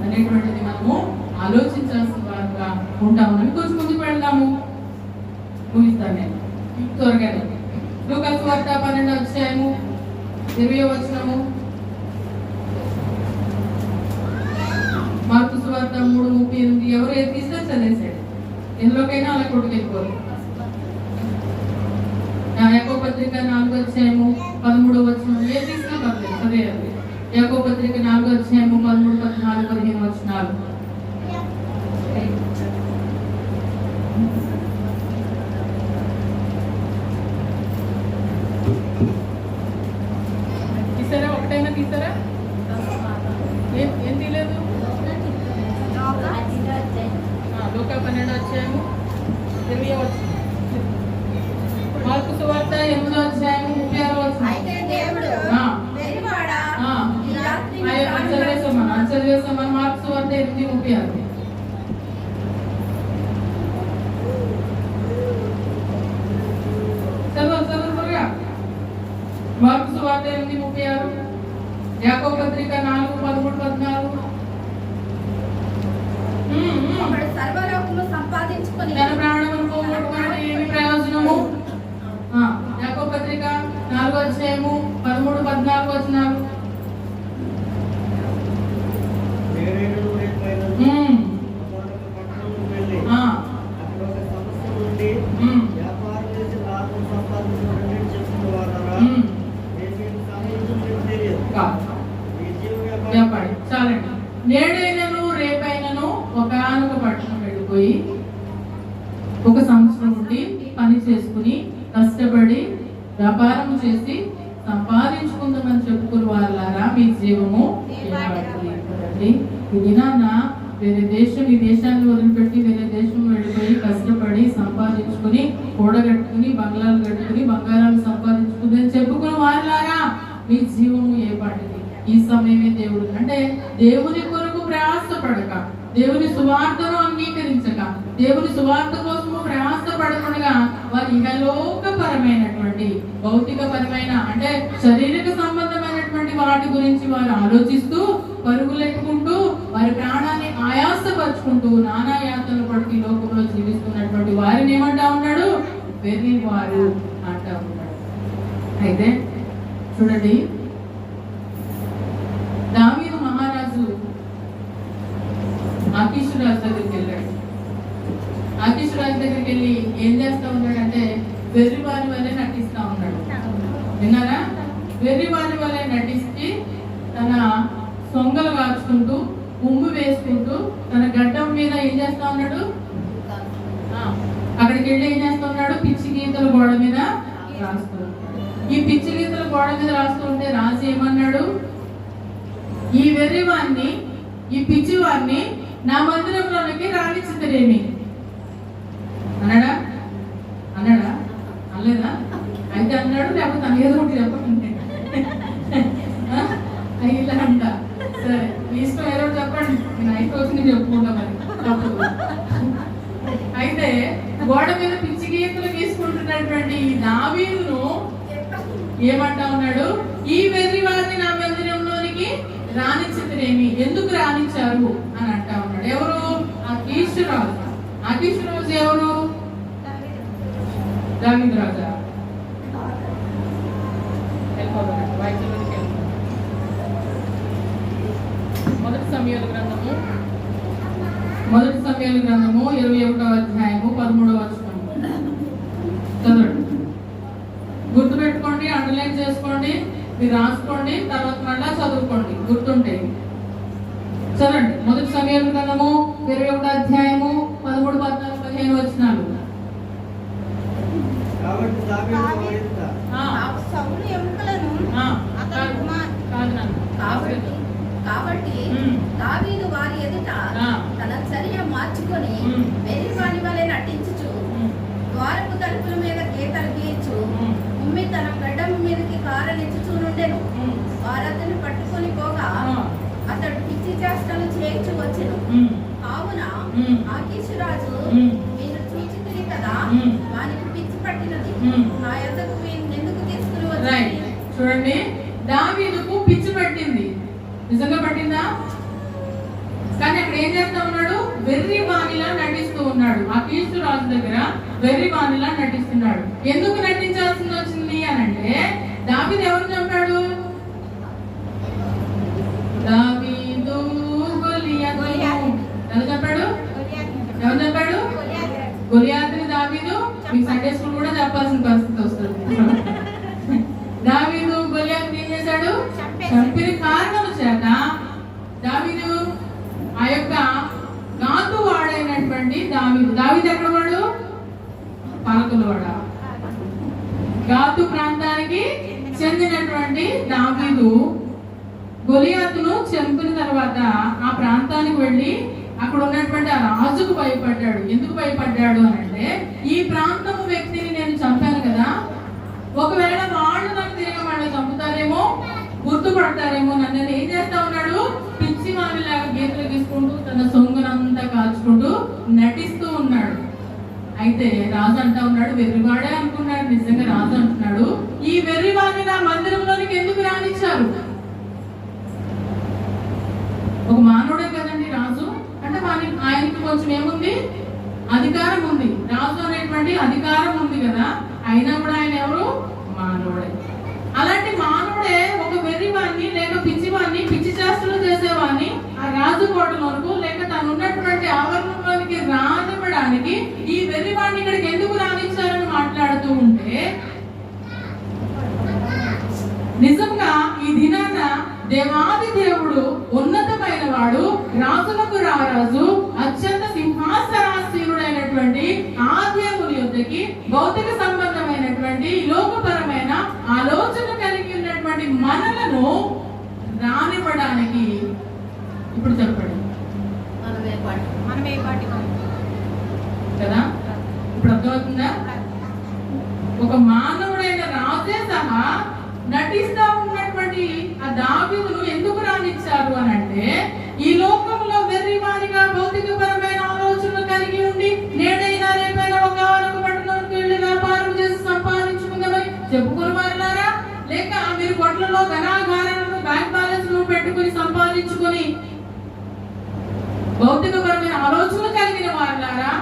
అనేటువంటిది మనము ఆలోచించాల్సిన వారుగా ఉంటాము. కొంచెం ముందుకు వెళ్దాము. ముగిస్తాను నేను. త్వరగా లూకా సువార్త 12వ అధ్యాయము 20వ వచనము, మార్కు సువార్త 3:38. ఎవరు ఏది తీసినా చదివేశాడు, ఎందులోకైనా అలా కొట్టుకెళ్ళిపోరు. యాకోబు పత్రిక 4వ అధ్యాయము 13వ వచనం, ఏది తీసినా పర్లేదు చదివేయాలి. యాకోబు పత్రిక 4వ అధ్యాయము 13, 14, 15 వచనాలు. తీసారా? ఒకటైనా తీసారా? ఏం తీయలేదు? లూకా 12వ అధ్యాయము 20వ వచనం, మార్కు సువార్త 8వ అధ్యాయము 36వ వచనం. అయితే దేవుడు వెలివాడా, ఈ రాత్రి చదివేసామని మార్కు సువార్త 8:36. చదువు మార్కు సువార్త 8:36, యాకోబు పత్రిక 4:13, 14. ఒకడు సర్వలోకము సంపాదించుకొని తన ప్రాణమును పోగొట్టుకొనుట ఏమి ప్రయోజనము? యాకోబు పత్రిక 4వ అధ్యాయము 13, 14 వచనాలు. చెప్పండి చాలండి. నేడైనను రేపైనను ఒకానొక పట్టణం వెళ్ళిపోయి ఒక సంవత్సరం నుండి పని చేసుకుని కష్టపడి వ్యాపారం చేసి సంపాదించుకుందామని చెప్పుకుని వాళ్ళారా మీ జీవము ఏర్పడుతుంది. ఇది నాన్న వేరే దేశం, ఈ దేశాన్ని వదిలిపెట్టి వేరే దేశం వెళ్ళిపోయి కష్టపడి సంపాదించుకుని కూడగట్టుకుని బంగ్లాలు కట్టుకుని బంగారాలు సంపాదించుకుంది అని చెప్పుకుని వాళ్ళారా మీ జీవము ఏ పాటిది? ఈ సమయమే దేవుడు అంటే దేవుని కొరకు ప్రయాసపడక, దేవుని సువార్తను అంగీకరించక, దేవుని సువార్త కోసము ప్రయాసపడకుండా వారి ఇహలోకపరమైనటువంటి భౌతికపరమైన అంటే శారీరక సంబంధమైనటువంటి వాటి గురించి వారు ఆలోచిస్తూ పరుగులెట్టుకుంటూ వారి ప్రాణాన్ని ఆయాసపరుచుకుంటూ నానా యాతనలు పడుతూ ఈ లోకంలో జీవిస్తున్నటువంటి వారిని ఏమంటా ఉన్నాడు? వెర్రి వారు అంటా ఉన్నాడు. అయితే చూడండి, దావీదు మహారాజు ఆకీషు రాజు దగ్గరికి వెళ్ళాడు. ఆకీషు రాజు దగ్గరికి వెళ్ళి ఏం చేస్తా ఉన్నాడంటే వెర్రి వారి వల్లే నటిస్తా ఉన్నాడు. విన్నారా? వెర్రి వారి వల్లే నటిస్తే తన సొంగలు కాచుకుంటూ ఉమ్ము వేసుకుంటూ తన గడ్డం మీద ఏం చేస్తా ఉన్నాడు? అక్కడికి వెళ్ళి ఏం చేస్తా ఉన్నాడు? పిచ్చి గీతలు గోడ మీద రాస్తూ. ఈ పిచ్చి గీతలు గోడ మీద రాస్తూ ఉంటే రాజు ఏమన్నాడు? ఈ వెర్రివాన్ని, ఈ పిచ్చివాన్ని నా మందిరంలోనికి రాణించుతరేమి అన్నాడా? అన్నాడా? అనలేదా? అయితే అన్నాడు, లేకపోతే తన ఏదో ఒకటి చెప్పండి. ఇలా అంట. సరే మీ ఇష్టం ఏదో చెప్పండి, నేను అయిపోతుంది చెప్పుకుంటా మరి తప్పదు. అయితే గోడ మీద పిచ్చి గీతలు గీసుకుంటున్నటువంటి ఈ దావీదును ఏమంటా ఉన్నాడు? ఈ వెర్రి వారిని నా మందిరంలోనికి రాణించలేమి, ఎందుకు రాణించారు అని అంటా ఉన్నాడు. ఎవరు? ఆకీషు రాజు. ఆకీషు రాజు ఎవరు? దావీదు రాజా. మొదటి సమయాల గ్రంథము 21వ అధ్యాయము 13వ వచనం చదవండి. గుర్తుపెట్టుకోండి, అండర్లైన్ చేసుకోండి, మీరు రాసుకోండి, తర్వాత మళ్ళా చదువుకోండి గుర్తుంటే. చదవండి. మొదటి సమయాల గ్రంథము 21వ అధ్యాయము 13, 14, 15 వచనాలు. కాబట్టి దావీదు వారి ఎదుట తన చర్య మార్చుకొని వెర్రివాని వలె నటించుచు ద్వారపు తలుపుల మీద గీతలు గీయచ్చు ఉమ్మి తన గడ్డం మీదకి కారనిచ్చుచునుండెను. వారతను పట్టుకొని పోగా అతడు పిచ్చి చేష్టలు చేయించు వచ్చెను. కావున ఆకీషు రాజు, మీరు చూచితిరి కదా, వానికి పిచ్చి పట్టినది, నా యొద్దకు ఎందుకు తీసుకుని వచ్చి. చూడండి, దావీదుకు పిచ్చి పట్టింది. నిజంగా పట్టిందా? కానీ అక్కడ ఏం చేస్తా ఉన్నాడు? వెర్రి బానిలా నటిస్తూ ఉన్నాడు. ఆ కీషు రాజు దగ్గర వెర్రి బానిలా నటిస్తున్నాడు. ఎందుకు నటించాల్సి వచ్చింది అని అంటే, దావీదు ఎవరు చంపాడు? దావీదు గొలియాతును. ఎవరు చంపాడు? ఎవరు చంపాడు? గొలియాతుని దావీదు. మీకు సండే స్కూల్ కూడా చెప్పాల్సిన పరిస్థితి వస్తుంది. దావీదు గొలియాతుని ఏం చేశాడు? చంపిన కారణం చేత దావీదు ఆ యొక్క గాతు వాడైనటువంటి దావీదు ఎక్కడ వాడు? పాలకుల వాడ. గాతు ప్రాంతానికి చెందినటువంటి దావీదు గొలియాతును చంపిన తర్వాత ఆ ప్రాంతానికి వెళ్ళి అక్కడ ఉన్నటువంటి ఆ రాజుకు భయపడ్డాడు. ఎందుకు భయపడ్డాడు అని అంటే, ఈ ప్రాంతము వ్యక్తిని నేను చంపాను కదా, ఒకవేళ వాళ్ళు నన్ను తిరిగి వాళ్ళు చంపుతారేమో, గుర్తుపడతారేమో, నన్ను ఏం చేస్తా ఉన్నాడు? పిచ్చి వాడిలాగా గీతలు గీసుకుంటూ తన సొంగునంతా కాల్చుకుంటూ నటిస్తూ ఉన్నాడు. అయితే రాజు అంటా ఉన్నాడు, వెర్రివాడే అనుకున్నాడు. నిజంగా రాజు అంటున్నాడు, ఈ వెర్రివాడిని నా మందిరంలోనికి ఎందుకు రానిచ్చారు? ఒక మానవుడే కదండి రాజు అంటే, ఆయనకి కొంచెం ఏముంది? అధికారం ఉంది. రాజు అనేటువంటి అధికారం ఉంది కదా, అయినా కూడా ఆయన ఎవరు? మానవుడే. అలాంటి మానవుడే ఒక వెర్రివాడిని లేక పిచ్చివాడిని, పిచ్చి చేష్టలు చేసేవాడిని ఆ రాజు కోటలోనికి లేక తను ఉన్నటువంటి ఆవరణంలోనికి రానివ్వడానికి ఈ వెర్రివాడిని ఇక్కడికి ఎందుకు రానిచ్చారని మాట్లాడుతూ ఉంటే, నిజంగా ఈ దినాన దేవాది దేవుడు, ఉన్నతమైన వాడు, రాజులకు రారాజు, అత్యంత సింహాసనాసీనుడైనటువంటి ఆ దేవుని యొద్దకి భౌతిక సంబంధమైనటువంటి లోకపరమైన ఆలోచన కలిగి ఉన్నటువంటి మనలను రానివ్వడానికి ఇప్పుడు చెప్పండి కదా. ఇప్పుడు అర్థమవుతుందా? ఒక మానవుడైన రాజే సహా నటిస్తా ఉన్నటువంటి ఆ దావీదును ఎందుకు రానిచ్చారు అని అంటే, ఈ లోకంలో వెర్రివారిగా భౌతికపరమైన ఆలోచనలు కలిగి ఉండి నేడైనా రేపైనా ఒక పట్టణంకి వెళ్ళి వ్యాపారం చేసి సంపాదించుకుందామని చెప్పుకుని వారులారా, లేక మీరు కొట్లలో ధనాగారాలను బ్యాంక్ బ్యాలెన్స్ పెట్టుకుని సంపాదించుకొని భౌతికపరమైన ఆలోచనలు కలిగిన వారులారా,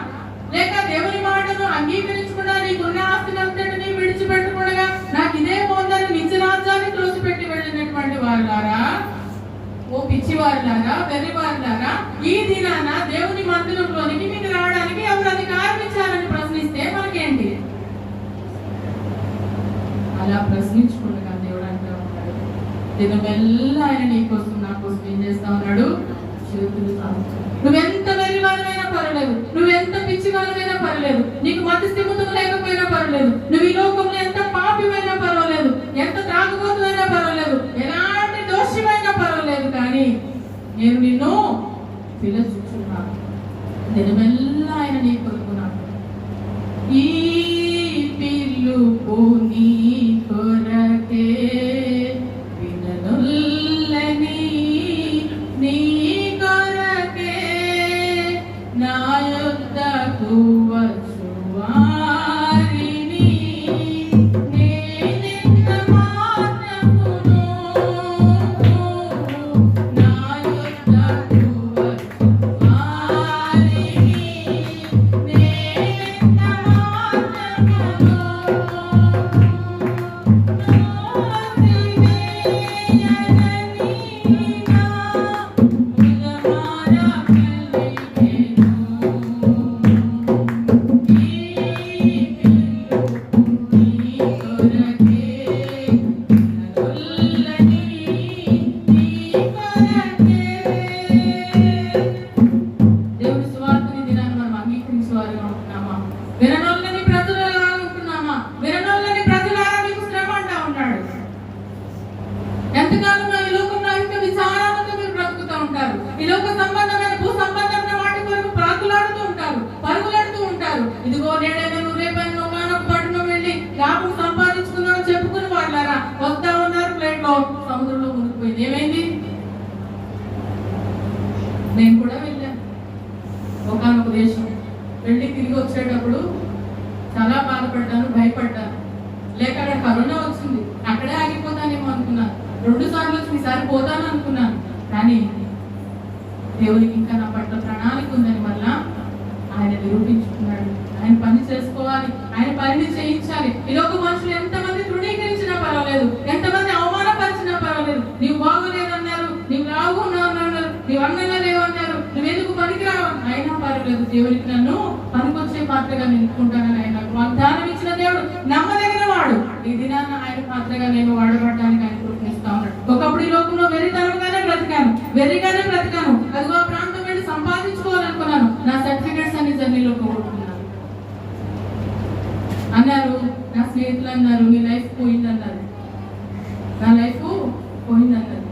లేక దేవుని మాటను అంగీకరించకుండా నీకున్న ఆస్తినంతటిని విడిచిపెట్టకుండా నాకు ఇదే పోందని నిత్యరాజ్యాన్ని త్రోసిపెట్టి వెళ్ళినటువంటి వారులారా, ఓ పిచ్చి వారులారా, వెర్రి వారులారా, ఈ దినాన దేవుని మందిరంలోనికి మీకు రావడానికి ఎవరు అధికారం ఇచ్చారని ప్రశ్నిస్తే మనకేంటి? అలా ప్రశ్నించుకుండగా దేవుడు అంటూ ఉన్నాడు, దినమెల్లా ఆయన నీకోసం నా కోసం ఏం చేస్తా ఉన్నాడు? చేతులు సాధించాడు. నువ్వెంత వెర్రివారైనా పర్వాలేదు, నువ్వెంత పిచ్చివారైనా పర్వాలేదు, నీకు మతి స్థిమితం లేకపోయినా పర్వాలేదు, నువ్వు ఈ లోకంలో ఎంత పాపివైనా పర్వాలేదు, ఎంత త్రాగుబోతువైనా పర్వాలేదు, ఎలాంటి దోషమైనా పర్వాలేదు, కానీ నేను నిన్ను పిలుచుచున్నాను. దినమెల్లా ఆయన నీ కొడుకున్నాడు. ఈ పిలుపు నీ కొరకే విననుల్లని నీ కొరకే నా యొద్దకు వచ్చువారిని నేనెంత మాత్రమును నా యొద్దకు వచ్చువారిని నేనెంత మాత్రమును దేవుని సువార్తని దినాన్ని మనం అంగీకరించేవారుగా ఉంటున్నామా? విననోళ్ళని ప్రజలుగా ఉంటున్నామా? విననోళ్ళని ప్రజలారా మీకు శ్రమ అంటా ఉన్నాడు. ఎంతకాలం ఈ లోకంలో ఇంకా విచారాలతో మీరు బ్రతుకుతూ ఉంటారు. ఈ లోక సంబంధమైన భూ సంబంధమైన వాటి కొరకు ప్రాకులాడుతూ ఉంటారు, పరుగులాడుతూ ఉంటారు. ఇదిగో నేడైనా నువ్వు రేపైనా ఒకనొక పట్టణం వెళ్ళి లాభం సంపాదించుకున్నావు చెప్పుకుని వాళ్ళారా వస్తా ఉన్నారు, ప్లేట్ లో సముద్రంలో మునిగిపోయింది. ఏమైంది? నేను కూడా వెళ్ళాను ఒకనొక దేశం వెళ్ళి తిరిగి వచ్చేటప్పుడు చాలా బాధపడ్డాను, భయపడ్డాను. లేక అక్కడ కరోనా వచ్చింది, అక్కడే ఆగిపోతానేమో అనుకున్నాను. 2 సార్లు వచ్చి ఈసారి పోతాను అనుకున్నాను. కానీ దేవునికి ఇంకా నా పట్ల ప్రణాళిక ఉందని మళ్ళా ఆయన నిరూపించుకున్నాడు. ఆయన పని చేసుకోవాలి, ఆయన పనిని చేయించాలి. ఈలోక మనుషులు ఎంతమంది తృణీకరించినా పర్వాలేదు, ఎంతమంది అవమానపరిచినా పర్వాలేదు, నీవు బాగోలేదన్నారు, నీవు లావున్నావు అన్నారు, నీవు అందంగా లేవన్నారు, నువ్వెందుకు పనికిరావు అయినా పర్వాలేదు, దేవునికి నన్ను పనికొచ్చే పాత్రగా నిలుపుకుంటానని ఆయన వాగ్దానం ఇచ్చిన దేవుడు నమ్మదగిన వాడు. ఈ దినాన్న ఆయన పాత్రగా నేను వాడబడడానికి ఆయన ప్రయత్నిస్తా ఉన్నాడు. ఒకప్పుడు ఈ లోకంలో వెర్రిగానే బ్రతికాను, అదిగో ఆ ప్రాంతం వెళ్ళి సంపాదించుకోవాలనుకున్నాను, నా సర్టిఫికెట్స్ అన్ని జర్నీలో పోగొట్టుకున్నాను అన్నారు. నా స్నేహితులు అన్నారు, నీ లైఫ్ పోయిందన్నారు. నా లైఫ్ పోయిందన్నారు.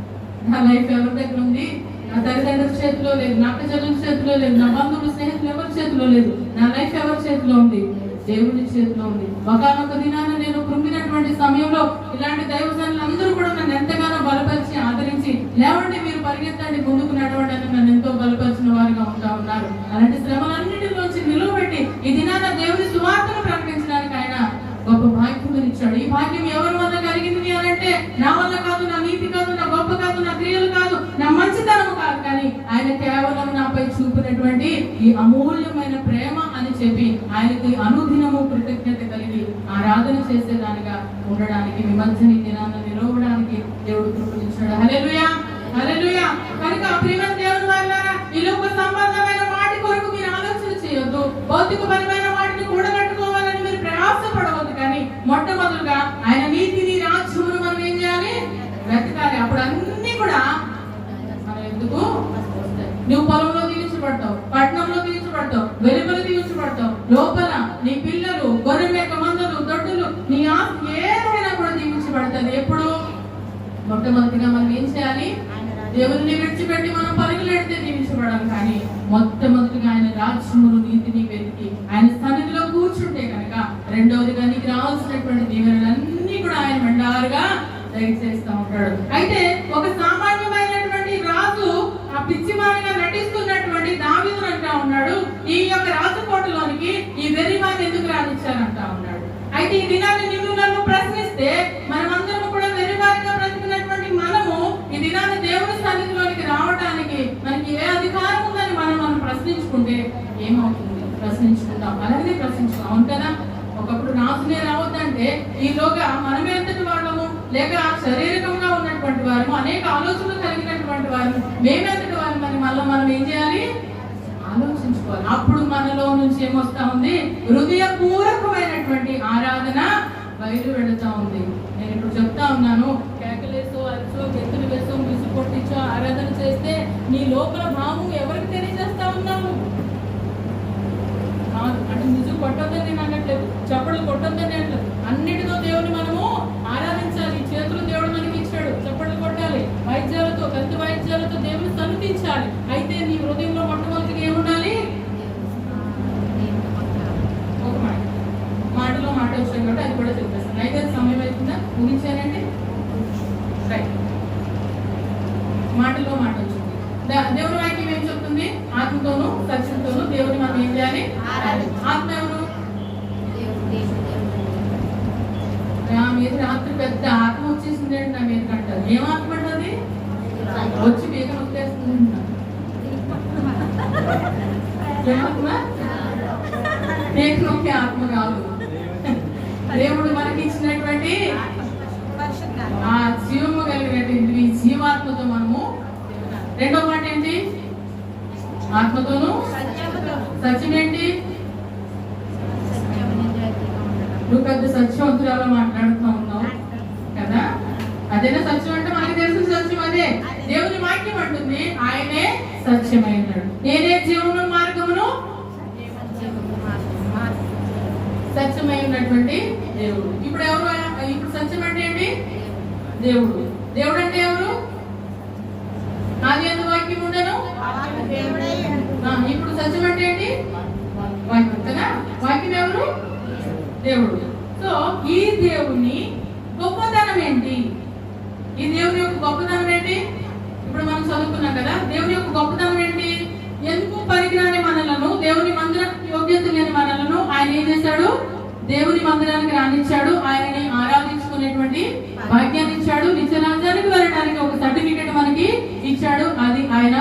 నా లైఫ్ ఎవరి దగ్గర ఉంది? నా తల్లిదండ్రుల చేతిలో లేదు, నా చెల్లెల చేతిలో లేదు, నా బంధువులు స్నేహితులు ఎవరి చేతిలో లేదు. నా లైఫ్ ఎవరి చేతిలో ఉంది? దేవుడి చేతిలో ఉంది. ఒకనొక దినాన నేను కృంగినటువంటి సమయంలో ఇలాంటి దైవజనులు అందరూ కూడా నన్ను ఎంతగానో బలపరిచి ఆదరించి, లేవండి మీరు పరిగెత్తండి, ముందుకు నడవండి అని నన్ను ఎంతో బలపరిచిన వారుగా ఉంటా ఉన్నారు. అలాంటి శ్రమలన్నిటిలోంచి నిలువబెట్టి ఈ దినాన దేవుని సువార్తను ప్రకటించడానికి ఆయన గొప్ప భాగ్యం ఇచ్చాడు. ఈ భాగ్యం ఎవరి వల్ల కలిగింది అని అంటే నా వల్ల కాదు, నా నీతి కాదు, నా గొప్ప కాదు, నా క్రియలు కాదు, నా మంచితనం కాదు, కానీ ఆయన కేవలం నాపై చూపినటువంటి ఈ అమూల్యమైన ప్రేమ అని చెప్పి ఆయనకి అనుదినము కృతజ్ఞత కలిగి ఆరాధన చేసేదానిగా ఉండడానికి, మీ మధ్యని దినాన్ని నిలవడానికి దేవుడు కృపనిచ్చాడు. హల్లెలూయా, హల్లెలూయా. కనుక ప్రియమైన దేవుని వారలారా, ఈ లోక సంబంధమైన వాటి కొరకు మీరు ఆలోచన చేయొద్దు, భౌతికపరమైన వాటిని కూడగట్టుకోవాలని మీరు ప్రయాసపడవద్దు. కానీ మొట్టమొదలుగా ఆయన నీతిని, రాజ్యమును మనం ఏం చేయాలి? వెతకాలి. అప్పుడు అన్ని కూడా మనం ఎందుకు వస్తాయి. నువ్వు పొలంలో దీవించబడతావు, పట్టణంలో దీవించబడతావు, వెలుపల దీవించబడతావు, లోపల నీ పిల్లలు, గొర్రె మేక మందలు, దొడ్డులు, నీ ఆస్తి ఏదైనా కూడా దీవించబడతాది. ఎప్పుడు? మొట్టమొదటిగా మనం ఏం చేయాలి? దేవుని విడిచిపెట్టి మనం పరుగులెడితే దీవించబడాలి. కానీ మొట్టమొదటిగా ఆయన రాజ్యమును, నీతిని వెతికి ఆయన సన్నిధిలో కూర్చుంటే కనుక రెండవదిగా నీకు రావాల్సినటువంటి దీవెనలన్నీ కూడా ఆయన మెండారుగా దయచేస్తూ ఉంటాడు. అయితే ఒక సామాన్యమైనటువంటి రాజు ఆ పిచ్చిమానిగా నటిస్తున్నటువంటి దావీదును అంటా ఉన్నాడు, ఈ యొక్క రాజకోటలోనికి ఈ వెర్రివాన్ని ఎందుకు రానిచ్చారంటా ఉన్నాడు. అయితే ఈ దినాన్ని నిన్ను నన్ను ప్రశ్నిస్తే మనమందరం కూడా వెర్రివారిగా బ్రతికినటువంటి మనము ఈ దినాన్ని దేవుని సన్నిధిలోనికి రావడానికి మనకి ఏ అధికారం ఉందని మనం ప్రశ్నించుకుంటే ఏమవుతుంది? ప్రశ్నించుకుంటాం, అలాగే ప్రశ్నించుకుంటాం. అవును కదా? ఒకప్పుడు రాజునే రావద్దంటే ఈలోగా మనమే ఎంతటి వాళ్ళము, లేక శారీరకంగా ఉన్నటువంటి వారు, అనేక ఆలోచనలు కలిగినటువంటి వారు, మేమెంతటి వారు మరి మళ్ళీ మనం ఏం చేయాలి? ఆలోచించుకోవాలి. అప్పుడు మనలో నుంచి ఏమొస్తా ఉంది? హృదయపూర్వకమైనటువంటి ఆరాధన బయలు వెళుతా ఉంది. నేను ఇప్పుడు చెప్తా ఉన్నాను, కేకలేసో, అరిచో, గెంతులు వేసో, మిసు కొట్టించో ఆరాధన చేస్తే నీ లోపల భావం ఎవరికి తెలియజేస్తా ఉన్నావు? అంటే ముసుగు కొట్టొద్దని నేను అనట్లేదు, చప్పట్లు కొట్టొద్దని అనట్లేదు. అన్నిటితో దేవుని మనము ఆరాధించాలి. చేతులు దేవుడు మనకి ఇచ్చాడు, చప్పట్లు కొట్టాలి. వాయిద్యాలతో, తంతు వాయిద్యాలతో దేవుని సన్నిధించాలి. అయితే నీ హృదయంలో మొట్టమొదటిగా ఏముండాలి? ఒక మాటలో మాట వచ్చాను కాబట్టి అది కూడా చెప్పేస్తాను. అయితే సమయం అవుతుందా? ముగించానండి. రైట్, మాటలో మాట వచ్చింది. దేవుని వాక్యం ఏం చెప్తుంది? ఆత్మతోను సత్యంతోను దేవుని మనం ఏం చేయాలి? ఆత్మ ఎవరు? నా మీద రాత్రి పెద్ద ఆత్మ వచ్చేసింది అండి, నా మీద కంటారు. ఏం ఆత్మ అంటది? వచ్చి మీద వచ్చేస్తుంది. ఏమాత్మ? పేరు నొక్కే ఆత్మ కాదు. దేవుడు మనకి ఇచ్చినటువంటి ఆ జీవము కలిగినటువంటి జీవాత్మతో మనము. రెండో మాట ఏంటి? ఆత్మతోను సత్యం ఏంటి? నువ్వు పెద్ద సత్యవంతురాలు మాట్లాడుతూ ఉన్నావు కదా, అదేనా సత్యం అంటే? మనకి తెలిసిన సత్యం అదే. దేవుని వాక్యం అంటుంది ఆయనే సత్యమైనాడు, నేనే జీవన మార్గమును సత్యమై ఉన్నటువంటి దేవుడు. ఇప్పుడు ఎవరు? ఇప్పుడు సత్యం అంటే ఏంటి? దేవుడు. దేవుడు అంటే ఎవరు? ఆది యందు వాక్యం ఉండను. ఇప్పుడు సత్యం అంటే ఏంటి? వాక్యం కదా. వాక్యం ఎవరు? దేవుడు. సో ఈ దేవుని గొప్పతనం ఏంటి? ఈ దేవుని యొక్క గొప్పతనం ఏంటి? ఇప్పుడు మనం చదువుకున్నాం కదా, దేవుని యొక్క గొప్పతనం ఏంటి? ఎందుకు పనికిరాని మనలను, దేవుని మందిరానికి యోగ్యత లేని మనలను ఆయన ఏం చేశాడు? దేవుని మందిరానికి రానిచ్చాడు. ఆయనని ఆరాధించుకునేటువంటి భాగ్యాన్ని ఇచ్చాడు. నిత్య రాజ్యానికి వెళ్ళడానికి ఒక సర్టిఫికెట్ మనకి ఇచ్చాడు. అది ఆయన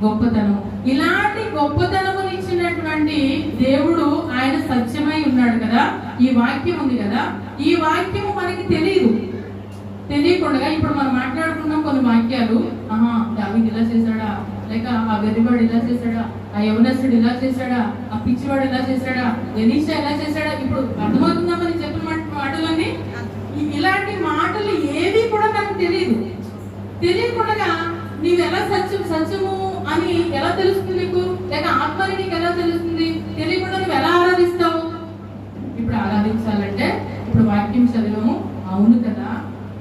గొప్పతనం. ఇలాంటి గొప్పతనముని ఇచ్చినటువంటి దేవుడు ఆయన సత్యమై ఉన్నాడు కదా. ఈ వాక్యం ఉంది కదా, ఈ వాక్యము మనకి తెలియకుండా ఇప్పుడు మనం మాట్లాడుకున్నాం కొన్ని వాక్యాలు. దావీదు ఇలా చేశాడా, లేక ఆ వెర్రివాడు ఇలా చేశాడా, ఆ యవనస్తుడు ఇలా చేశాడా, ఆ పిచ్చివాడు ఇలా చేశాడా, ఎలీషా ఇలా చేశాడా. ఇప్పుడు అర్థమవుతుందా మరి చెప్పిన మాటలన్నీ? ఇలాంటి మాటలు ఏవి కూడా నాకు తెలియకుండా నీవు ఎలా సత్యము అని ఎలా తెలుస్తుంది నీకు, లేక ఆత్మని నీకు ఎలా తెలుస్తుంది? తెలియకుండా నువ్వు ఎలా ఆరాధిస్తావు? ఇప్పుడు ఆరాధించాలంటే ఇప్పుడు వాక్యం చదివాము, అవును కదా.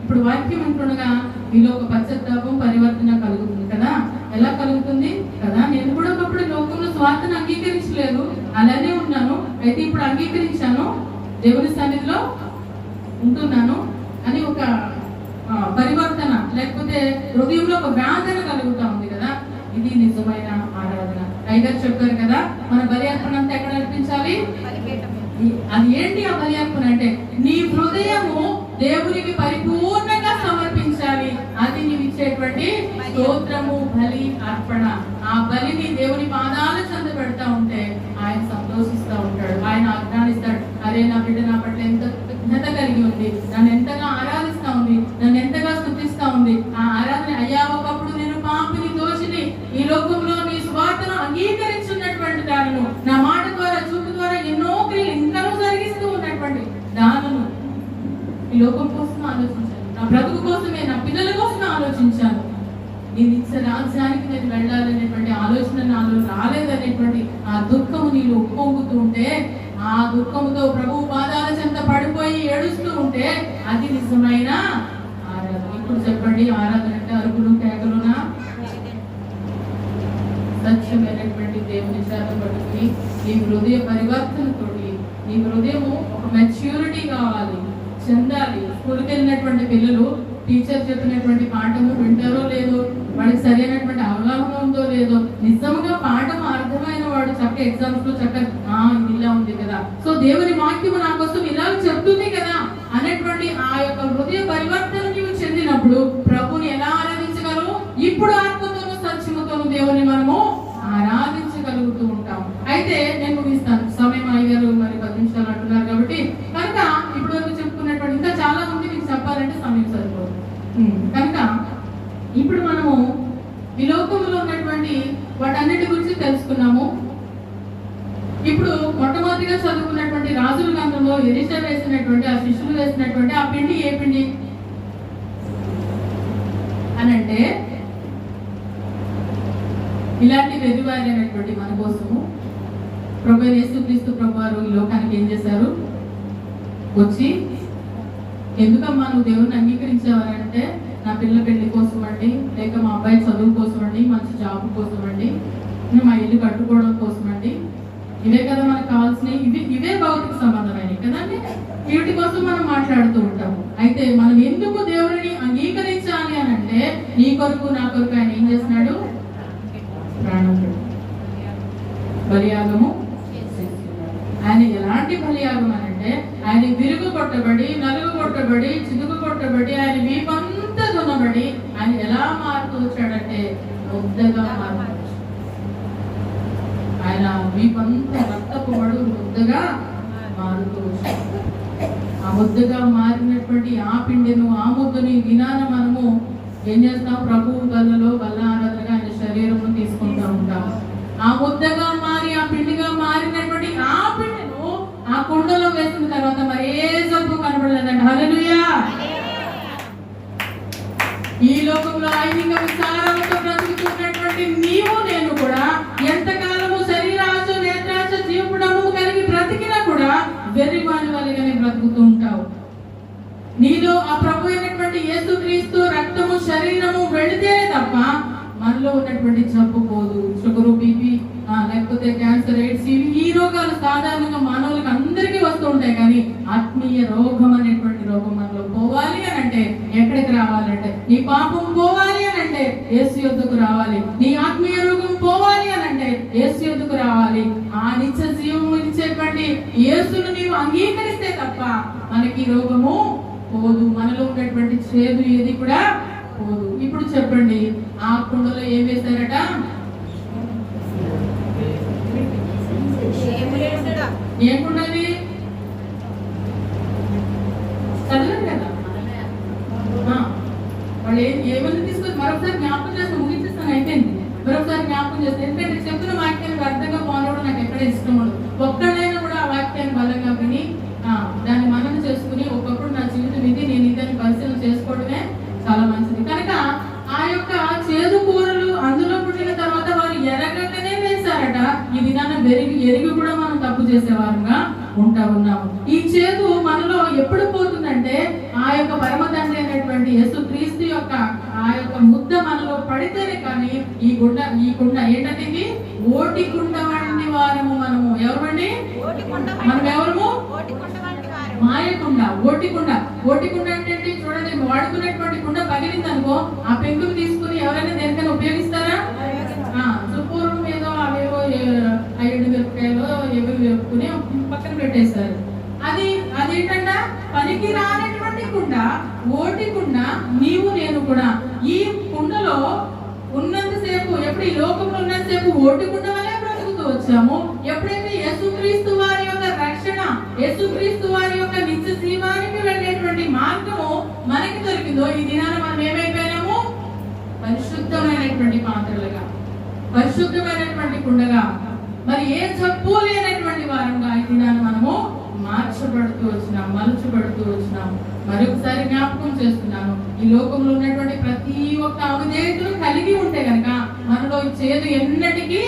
ఇప్పుడు వాక్యం అంటుండగా మీలో ఒక పశ్చాత్తాపం పరివర్తన కలుగుతుంది కదా. ఎలా కలుగుతుంది కదా? నేను కూడా ఒకప్పుడు లోకంలో స్వార్థను అంగీకరించలేదు, అలానే ఉన్నాను. అయితే ఇప్పుడు అంగీకరించాను, దేవుని సన్నిధిలో ఉంటున్నాను అని ఒక పరివర్తన, లేకపోతే హృదయంలో ఒక వేదన కలుగుతా ఉంది కదా. ఇది నిజమైన ఆరాధన. అయ్యగారు చెప్పారు కదా, మన బలి అర్పణ అంతా ఎక్కడ అర్పించాలి? అది ఏంటి ఆ బలి అర్పణ అంటే? నీ హృదయము దేవునికి పరిపూర్ణంగా సమర్పించాలి. అది నీవు ఇచ్చేటువంటి స్తోత్రము, బలి అర్పణ. ఆ బలిని దేవుని పాదాల చెంత పెడతా ఉంటే ఆయన సంతోషిస్తూ ఉంటాడు, ఆయన ఆజ్ఞానిస్తాడు. అరే నా బిడ్డ నా పట్ల ఎంత కృతజ్ఞత కలిగి ఉంది, నన్ను ఎంతగా ఆరాధిస్తా ఉంది, నన్ను ఎంతగా స్తుతిస్తా ఉంది. ఆ ఆరాధన అయ్యా ఒకప్పుడు నేను పాపిని, దోషిని, ఈ లోకంలో నీ సువార్తను అంగీకరించున్నటువంటి దానిను, నా మాట ద్వారా చూపు ద్వారా ఎన్నో క్రియలు ఇంకనూ జరిగిస్తూ ఉన్నటువంటి దానిను ఈ లోకం కోసం ఆలోచించాను, నా బ్రతుకు కోసమే, నా పిల్లల కోసమే ఆలోచించాను. నేను ఇచ్చే రాజ్యానికి నేను వెళ్ళాలనేటువంటి ఆలోచన నాలో రాలేదనేటువంటి ఆ దుఃఖము నీళ్ళు ఉప్పొంగుతూ ఉంటే, ఆ దుఃఖముతో ప్రభు పాదాల చెంత పడిపోయి ఏడుస్తూ ఉంటే అది నిజమైన ఆరాధన. ఇప్పుడు చెప్పండి, ఆరాధన అంటే అరుపులు కేకలునా? సత్యమైనటువంటి దేవుని చేత పట్టుకుని నీ హృదయ పరివర్తనతోటి, నీ హృదయము ఒక మెచ్యూరిటీ కావాలి, చెందాలి. స్కూల్కి వెళ్ళినటువంటి పిల్లలు టీచర్ చెప్పినటువంటి పాఠము వింటారో లేదో, వాడికి సరైనటువంటి అవగాహన ఉందో లేదో, నిజంగా పాఠం అర్థమైన వాడు చక్క ఎగ్జామ్స్ లో చక్క ఇది ఇలా ఉంది కదా, సో దేవుని వాక్యము నా కోసం ఇలా చెప్తుంది కదా అనేటువంటి ఆ యొక్క హృదయ పరివర్తన నీవు చెందినప్పుడు ప్రభుని ఎలా ఆరాధించగలవు? ఇప్పుడు ఆత్మతోను సత్యముతోను దేవుని మనము ఆరాధించగలుగుతూ ఉంటాం. అయితే నేను ముగిస్తాను, సమయం అయ్యారు మరి 10 నిమిషాలు అంటున్నారు కాబట్టి. కనుక ఇప్పుడు వరకు చెప్పుకున్నటువంటి ఇంకా చాలా మంది మీకు చెప్పాలంటే సమయం సరిపోదు. కనుక ఇప్పుడు మనము ఈ లోకంలో ఉన్నటువంటి వాటన్నిటి గురించి తెలుసుకున్నాము. ఇప్పుడు మొట్టమొదటిగా చదువుకున్నటువంటి రాజుల గ్రంథంలో ఎలీషా వేసినటువంటి, ఆ శిష్యులు వేసినటువంటి ఆ పిండి ఏ పిండి అనంటే, ఇలాంటి వెర్రివారి అనేటువంటి మన కోసము ప్రభు యేసుక్రీస్తు ప్రభు వారు ఈ లోకానికి ఏం చేశారు? వచ్చి, ఎందుకమ్మా నువ్వు దేవుణ్ణి అంగీకరించావనంటే, నా పిల్లల పెళ్లి కోసం అండి, లేక మా అబ్బాయి చదువు కోసం అండి, మంచి జాబ్ కోసం అండి, మా ఇల్లు కట్టుకోవడం కోసం అండి, ఇవే కదా మనకు కావాల్సినవి, ఇవే భౌతిక సంబంధమైనవి కదండి. వీటి కోసం మనం మాట్లాడుతూ ఉంటాము. అయితే మనం ఎందుకు దేవుడిని అంగీకరించాలి అని అంటే, నీ కొరకు నా కొరకు ఆయన ఏం చేస్తున్నాడు? ప్రాణం బలియాగము. ఆయన ఎలాంటి బలియాగం అని అంటే, ఆయన విరుగు కొట్టబడి, నలుగు కొట్టబడి, చిదుగు కొట్టబడి, ఆయన వీపంతా దున్నబడి ఆయన ఎలా మారుతూ వచ్చాడంటే ముద్దగా మారుతూ, ఆయన వీపంతా రక్తపు మడు ముద్దగా మారుతూ వచ్చాడు. ఆ ముద్దగా మారినటువంటి ఆ పిండిను, ఆ ముద్దని దినాన మనము ఏం చేస్తాం? ప్రభువు బల్లలో బల్ల ఆరాధనగా ఆయన శరీరము తీసుకుంటూ ఉంటాము. ఆ ముద్దగా మారి, ఆ పిండిగా మారినటువంటి ఆ పిండిను ఆ కుండలో వేసిన తర్వాత మరి ఏ జబ్బు కనబడలేదండి. హల్లెలూయా. ఈ లోకంలో ఐహిక విచారాలతో బ్రతుకుతున్నటువంటి నీవు నేను కూడా ఎంతకాలము శరీరాశ, నేత్రాశ, జీవపుడము కలిగి బ్రతికినా కూడా వెర్రివాని వలెగానే బ్రతుకుతూ ఉంటావు. నీలో ఆ ప్రభు అయినటువంటి యేసుక్రీస్తు రక్తము, శరీరము వెళితే తప్ప మనలో ఉన్నటువంటి జబ్బు పోదు. షుగరు, బీపీ, లేకపోతే క్యాన్సర్, ఎయిడ్స్, ఈ రోగాలు సాధారణంగా మానవులకు అందరికీ వస్తూ ఉంటాయి. కానీ ఆత్మీయ రోగం అనేటువంటి రోగం మనలో పోవాలి అని అంటే ఎక్కడికి రావాలంటే, నీ పాపం పోవాలి అని అంటే యేసు యొద్దకు రావాలి. నీ ఆత్మీయ రోగం పోవాలి అని అంటే యేసు యొద్దకు రావాలి. ఆ నిత్య జీవము ఇచ్చేటువంటి యేసును నీవు అంగీకరిస్తే తప్ప మనకి రోగము పోదు, మనలో ఉన్నటువంటి చేదు ఏది కూడా పోదు. ఇప్పుడు చెప్పండి, ఆ కుండలో ఏం వేశారట? ఏం కుండ అది? చదవదు కదా. వాళ్ళు ఏమైనా తీసుకొని మరొకసారి జ్ఞాపకం చేస్తే ముగించేస్తాను, అయిపోయింది. మరొకసారి జ్ఞాపకం చేస్తే, ఎందుకంటే చెప్పిన వాక్యానికి అర్థంగా పోనవడం నాకు ఎక్కడ ఇష్టం ఉండదు. ఒక్కడైనా కూడా ఆ వాక్యాన్ని బలంగా విని దాన్ని మననం చేసుకుని ఒకప్పుడు నా జీవితం ఇది, నేను ఇదని పరిశీలన చేసుకోవడమే చాలా మంచిది. కనుక ఆ యొక్క చేదు కూరలు అందులో పుట్టిన తర్వాత వారు ఎరగగానే వేశారట. ఈ దినాన ఎరిగి కూడా మనం తప్పు చేసేవారుగా ఉన్నాము. ఈ చేదు మనలో ఎప్పుడు పోతుందంటే ఆ యొక్క పరమ తండ్రి అయినటువంటి యేసుక్రీస్తు యొక్క ఆ యొక్క ముద్ద మనలో పడితేనే కానీ ఈ కుండ ఏంటంటే ఓటి కుండ వంటి వారము మనము. ఎవరండి మనం? ఎవరము? మాయకుండ, ఓటికుండ అంటే చూడండి, వాడుకున్నటువంటి కుండ పగిలింది అనుకో, ఆ పెంకులు తీసుకుని ఎవరైనా దేనికైనా ఉపయోగిస్తారా? పూర్వం ఏదో అవేవో 5 మిరపకాయలు ఏవో వేపుకుని పక్కన పెట్టేశారు. అదేంటంట పనికి రానటువంటి కుండ, ఓటి కుండ. నీవు నేను కూడా ఈ కుండలో ఉన్నంతసేపు, ఎప్పుడు ఈ లోకంలో ఉన్నంతసేపు ఓటి కుండ వల్లే బ్రతుకుతూ వచ్చాము. ఎప్పుడైతే యేసుక్రీస్తు వారి యొక్క రక్షణ, యేసుక్రీస్తు వారి యొక్క నిత్య జీవానికి వెళ్ళేటువంటి మార్గము మనకి దొరికిందో, ఈ దినాన మనం ఏమైపోయినాము? పరిశుద్ధమైనటువంటి పాత్రలుగా, పరిశుద్ధమైనటువంటి కుండగా, మరి ఏ జబ్బు లేనటువంటి వారంగా ఈ దినాన మనము మార్చబడుతూ వచ్చినాం, మలుచబడుతూ వచ్చినాం. మరొకసారి జ్ఞాపకం చేస్తున్నాను, ఈ లోకంలో ఉన్నటువంటి ప్రతి ఒక్క అవిధేయతలు కలిగి ఉంటే గనక మనలో ఈ చేదు ఎన్నటికీ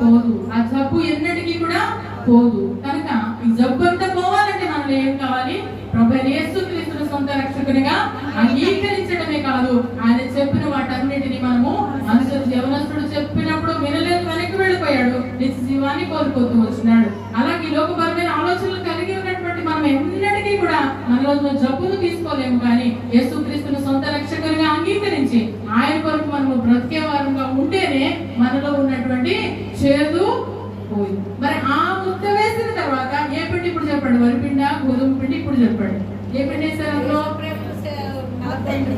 పోదు, ఆ జబ్బు ఎన్నటికీ కూడా పోదు. కనుక ఈ జబ్బు అంతా పోవాలంటే మనలో ఏం కావాలి? ప్రభువైన యేసుక్రీస్తును సొంత రక్షకునిగా అంగీకరించడమే కాదు, ఆయన చెప్పిన వాటన్నిటిని మనము అనుసరించి. యవనస్తుడు చెప్పినప్పుడు వినలేదు, వెనక్కి వెళ్ళిపోయాడు, నిత్య జీవాన్ని కోల్పోతూ వచ్చినాడు. అలాగే లోకపరమైన ఆలోచనలు కలిగి ఉన్నటువంటి మనం ఎన్నటికీ కూడా మనలో జబ్బును తీసుకోలేము. కానీ యేసుక్రీస్తును సొంత రక్షకునిగా అంగీకరించి ఆయన కొరకు మనము బ్రతికే వారంగా ఉంటేనే మనలో ఉన్నటువంటి చేదు పోయి. మరి ఆ ముద్ద వేసిన తర్వాత ఏ పిండి ఇప్పుడు చెప్పండి? వరి పిండ, గోధుమ పిండి. ఇప్పుడు చెప్పండి ఏ పిండి వేసారు అందులో?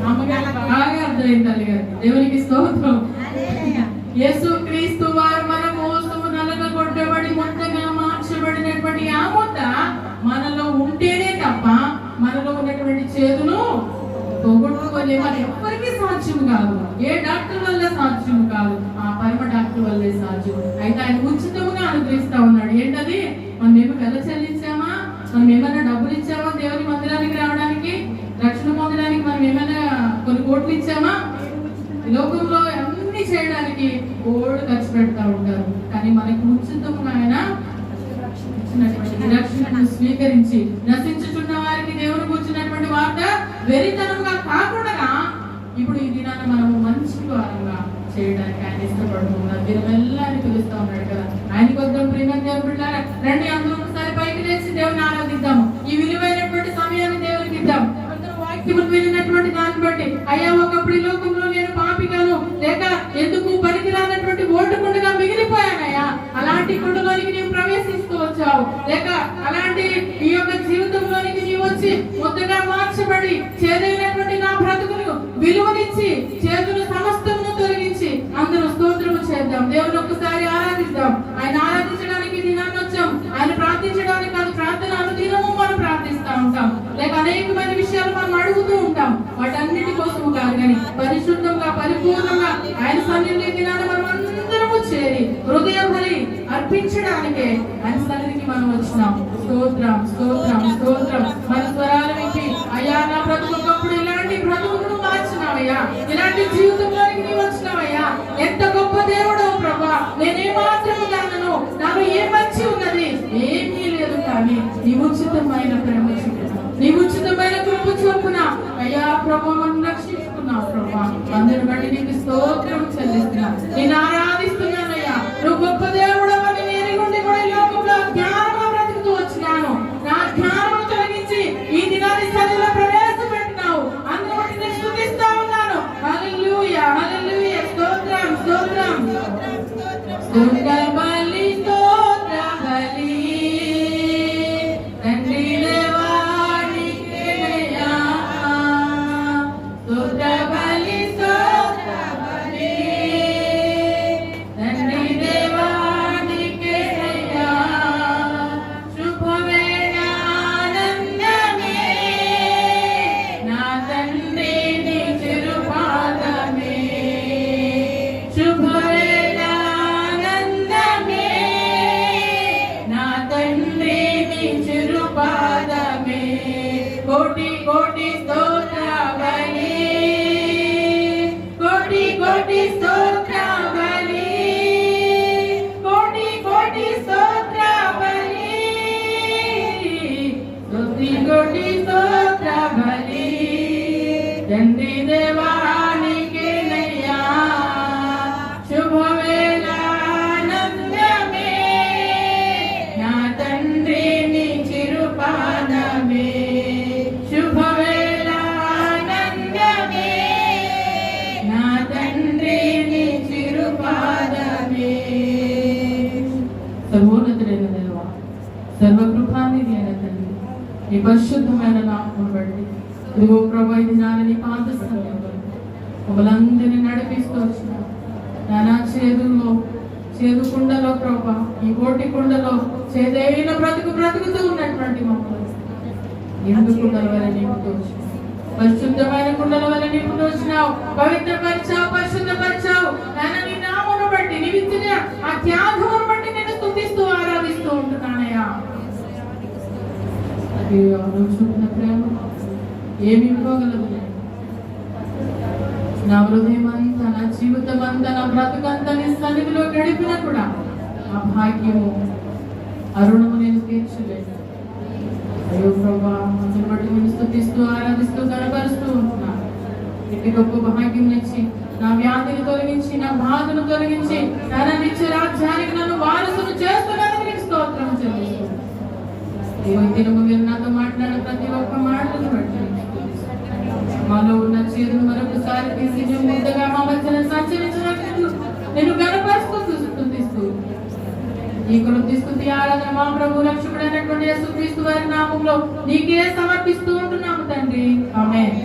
బాగా అర్థమైంది తల్లిగారు, దేవునికి స్తోత్రం. యేసుక్రీస్తు వారు మన కోసము నలగొట్టబడి ముద్దగా మార్చబడినటువంటి ఆ ముద్ద మనలో ఉంటేనే తప్ప మనలో ఉన్నటువంటి చేదును పోగొట్టుకొని మరి ఎవ్వరికీ సాధ్యం కాదు. ఏ డాక్టర్ వల్ల సాధ్యం కాదు, ఆ పరమ డాక్టర్ వల్లే సాధ్యం. అయితే ఆయన ఉచితంగా అనుగ్రహిస్తా ఉన్నాడు. ఏంటది? మనం ఏమో వెల చెల్లించామా? మనం ఏమైనా డబ్బులు ఇచ్చామా దేవుని మందిరానికి రావడానికి, రక్షణ పొందడానికి? మనం ఏమైనా కొన్ని కోట్లు ఇచ్చామా? ఈ లోకంలో అన్ని చేయడానికి కోట్లు ఖర్చు పెడతా ఉంటారు. కానీ మనకి ఉచితంగా ఆయన రక్షణను స్వీకరించి నశించుచున్న వారికి దేవుని కూర్చున్నటువంటి వార్త వెరితనంగా కాకుండా ఇప్పుడు ఈ దినాన్ని మనము మంచి వారంగా చేయడానికి ఆయన ఇష్టపడుతున్నారు. దినమెల్లాన్ని పిలుస్తా ఉన్నాడు కదా. ఆయన కొద్దాం ప్రియమైన దేవుడు బిడ్డలారా, రండి అందరూ ఒకసారి పైకి లేచి దేవుని ఆరాధిద్దాము. ఈ విలువైనటువంటి సమయాన్ని దేవునికి ఇద్దాం. వాక్యములు వినినటువంటి దాన్ని బట్టి, అయ్యా ఒకప్పుడు ఈ లోకంలో నేను పాపిగాను, లేక ఎందుకు పనికిరానటువంటి ఓటుకుండగా మిగిలిపోయానయ్యా, అలాంటి కుండలోనికి నీవు ప్రవేశిస్తూ వచ్చావు, లేక అలాంటి ఈ యొక్క జీవితంలోనికి నీవు వచ్చి ముద్దగా మార్చబడి చేదైనటువంటి నా బ్రతుకును విలువనిచ్చి చేతులు సమస్తమును తొలగించి అందరూ స్తోత్రము చేద్దాం. దేవుని ఒక్కసారి ఆరాధిద్దాం. ఆయన ఆరాధించడానికి దినాన్ని వచ్చాం, ఆయన ప్రార్థించడానికి కాదు. ప్రార్థన అనుదినము మనం ప్రార్థిస్తూ ఉంటాం, లేక అనేకమైన విషయాలు మనం అడుగుతూ ఉంటాం. వాటన్నిటి కోసము కాదు, కానీ పరిశుద్ధంగా పరిపూర్ణంగా ఆయన సన్నిధికి మనం అందరము చేరి హృదయ బలి అర్పించడానికే ఆయన సన్నిధికి మనం వచ్చినాం. స్తోత్రం, స్తోత్రం, స్తోత్రం. మన స్వరాలు విప్పి, అయ్యా నా బ్రతుకున్నప్పుడు ఇలాంటి బ్రతుకును మార్చినావయ్యా, ఇలాంటి జీవితంలోనికి నీవు వచ్చినావయ్యా. ఎంత గొప్ప దేవుడో ప్రభా, నేనే మాత్రము దానను, నాకు ఏ మంచి ఉన్నది? ఏమీ లేదు. కానీ నీ ఉచితమైన ప్రేమ చూపున, నీ ఉచితమైన కృప చూపున అయ్యా ప్రభా మనం రక్షించుకున్నావు ప్రభా. అందరి బట్టి నీకు స్తోత్రం చెల్లిస్తున్నా, నేను ఆరాధిస్తున్నానయ్యా. నువ్వు గొప్ప దేవుడు అని నేను నుండి కూడా ఈ లోకంలో జ్ఞానంగా బ్రతుకుతూ వచ్చినాను. నా జ్ఞానం తొలగించి ఈ దినాన్ని సన్నిధిలో ప్రవేశపెట్టినావు. అందువల్ల నేను స్తుతిస్తా ఉన్నాను. హల్లెలూయా, హల్లెలూయా. స్తోత్రం, స్తోత్రం. స్తోత్ర బలి, స్తోత్ర బలి తండ్రి దేవానికేనయ్యా. స్తోత్ర బలి, స్తోత్ర బలి శుభవేళ ఆనందమే నా తండ్రి నీ చిరుపాదమే కోటి కోటి స్తోత్ర బలి కోటి కోటి స్తోత్ర బలి కోటి కోటి స్తోత్ర బలి కోటి కోటి స్తోత్ర బలి తండ్రి దేవానికి నయ్యా శుభవేళ ఆనందమే నా తండ్రి నీ చిరుపాదమే శుభవేళ ఆనందమే నా తండ్రి నీ చిరుపాదమే. సర్వోన్నతుడైన దేవా, సర్వకృపానిధి అయిన తండ్రి, నీ పరిశుద్ధమైన నామమును బట్టి ఇదిగో ప్రభు ఇది నాని పాదస్థానంలో మమ్మల్ందరినీ నడిపిస్తూ వచ్చిన నానా చేదు కుండలో ప్రభా, ఈ కోటి కుండలో చేదైన బ్రతుకుతూ ఉన్నటువంటి మమ్మల్ని ఎందు కుండల వల్ల నింపుతూ వచ్చిన పరిశుద్ధమైన కుండల వల్ల నింపుతూ వచ్చినావు, పవిత్రపరిచావు, పరిశుద్ధపరిచావు. నాన్న నీ నామమును బట్టి నీవిచ్చిన ఆ త్యాగమును బట్టి నేను స్తుతిస్తూ ఆరాధిస్తూ ఉంటున్నానయ్యా. చూపిన ప్రేమ ఏమి ఇవ్వగలవు? నా హృదయం అంతా, నా జీవితం అంతా, నా బ్రతుకంతా నీ సన్నిధిలో గడిపిన కూడా ఆ భాగ్యము అరుణము నేను తీర్చలేదు. అయ్యో ప్రభా, అందుని బట్టి నేను స్తుతిస్తూ ఆరాధిస్తూ కనపరుస్తూ ఉంటున్నాను. ఇటు గొప్ప భాగ్యం ఇచ్చి నా వ్యాధిని తొలగించి, నా బాధను తొలగించి, తన నిత్య రాజ్యానికి నన్ను వారసును చేస్తున్నందుకు నీకు స్తోత్రం చెల్లిస్తున్నాను. దినము మీరు నాతో మాట్లాడిన ప్రతి ఒక్క మాటను బట్టి మాలో ఉన్న చేదును మరొకసారి తీసి ముందుగా మా మధ్యన సంచరించినట్లు నేను గణపరుస్తూ స్తుతిస్తూ ఈ స్తుతి ఆరాధన మా ప్రభు రక్షకుడైనటువంటి యేసుక్రీస్తు వారి నామములో నీకే సమర్పిస్తూ ఉంటున్నాము తండ్రి. ఆమేన్.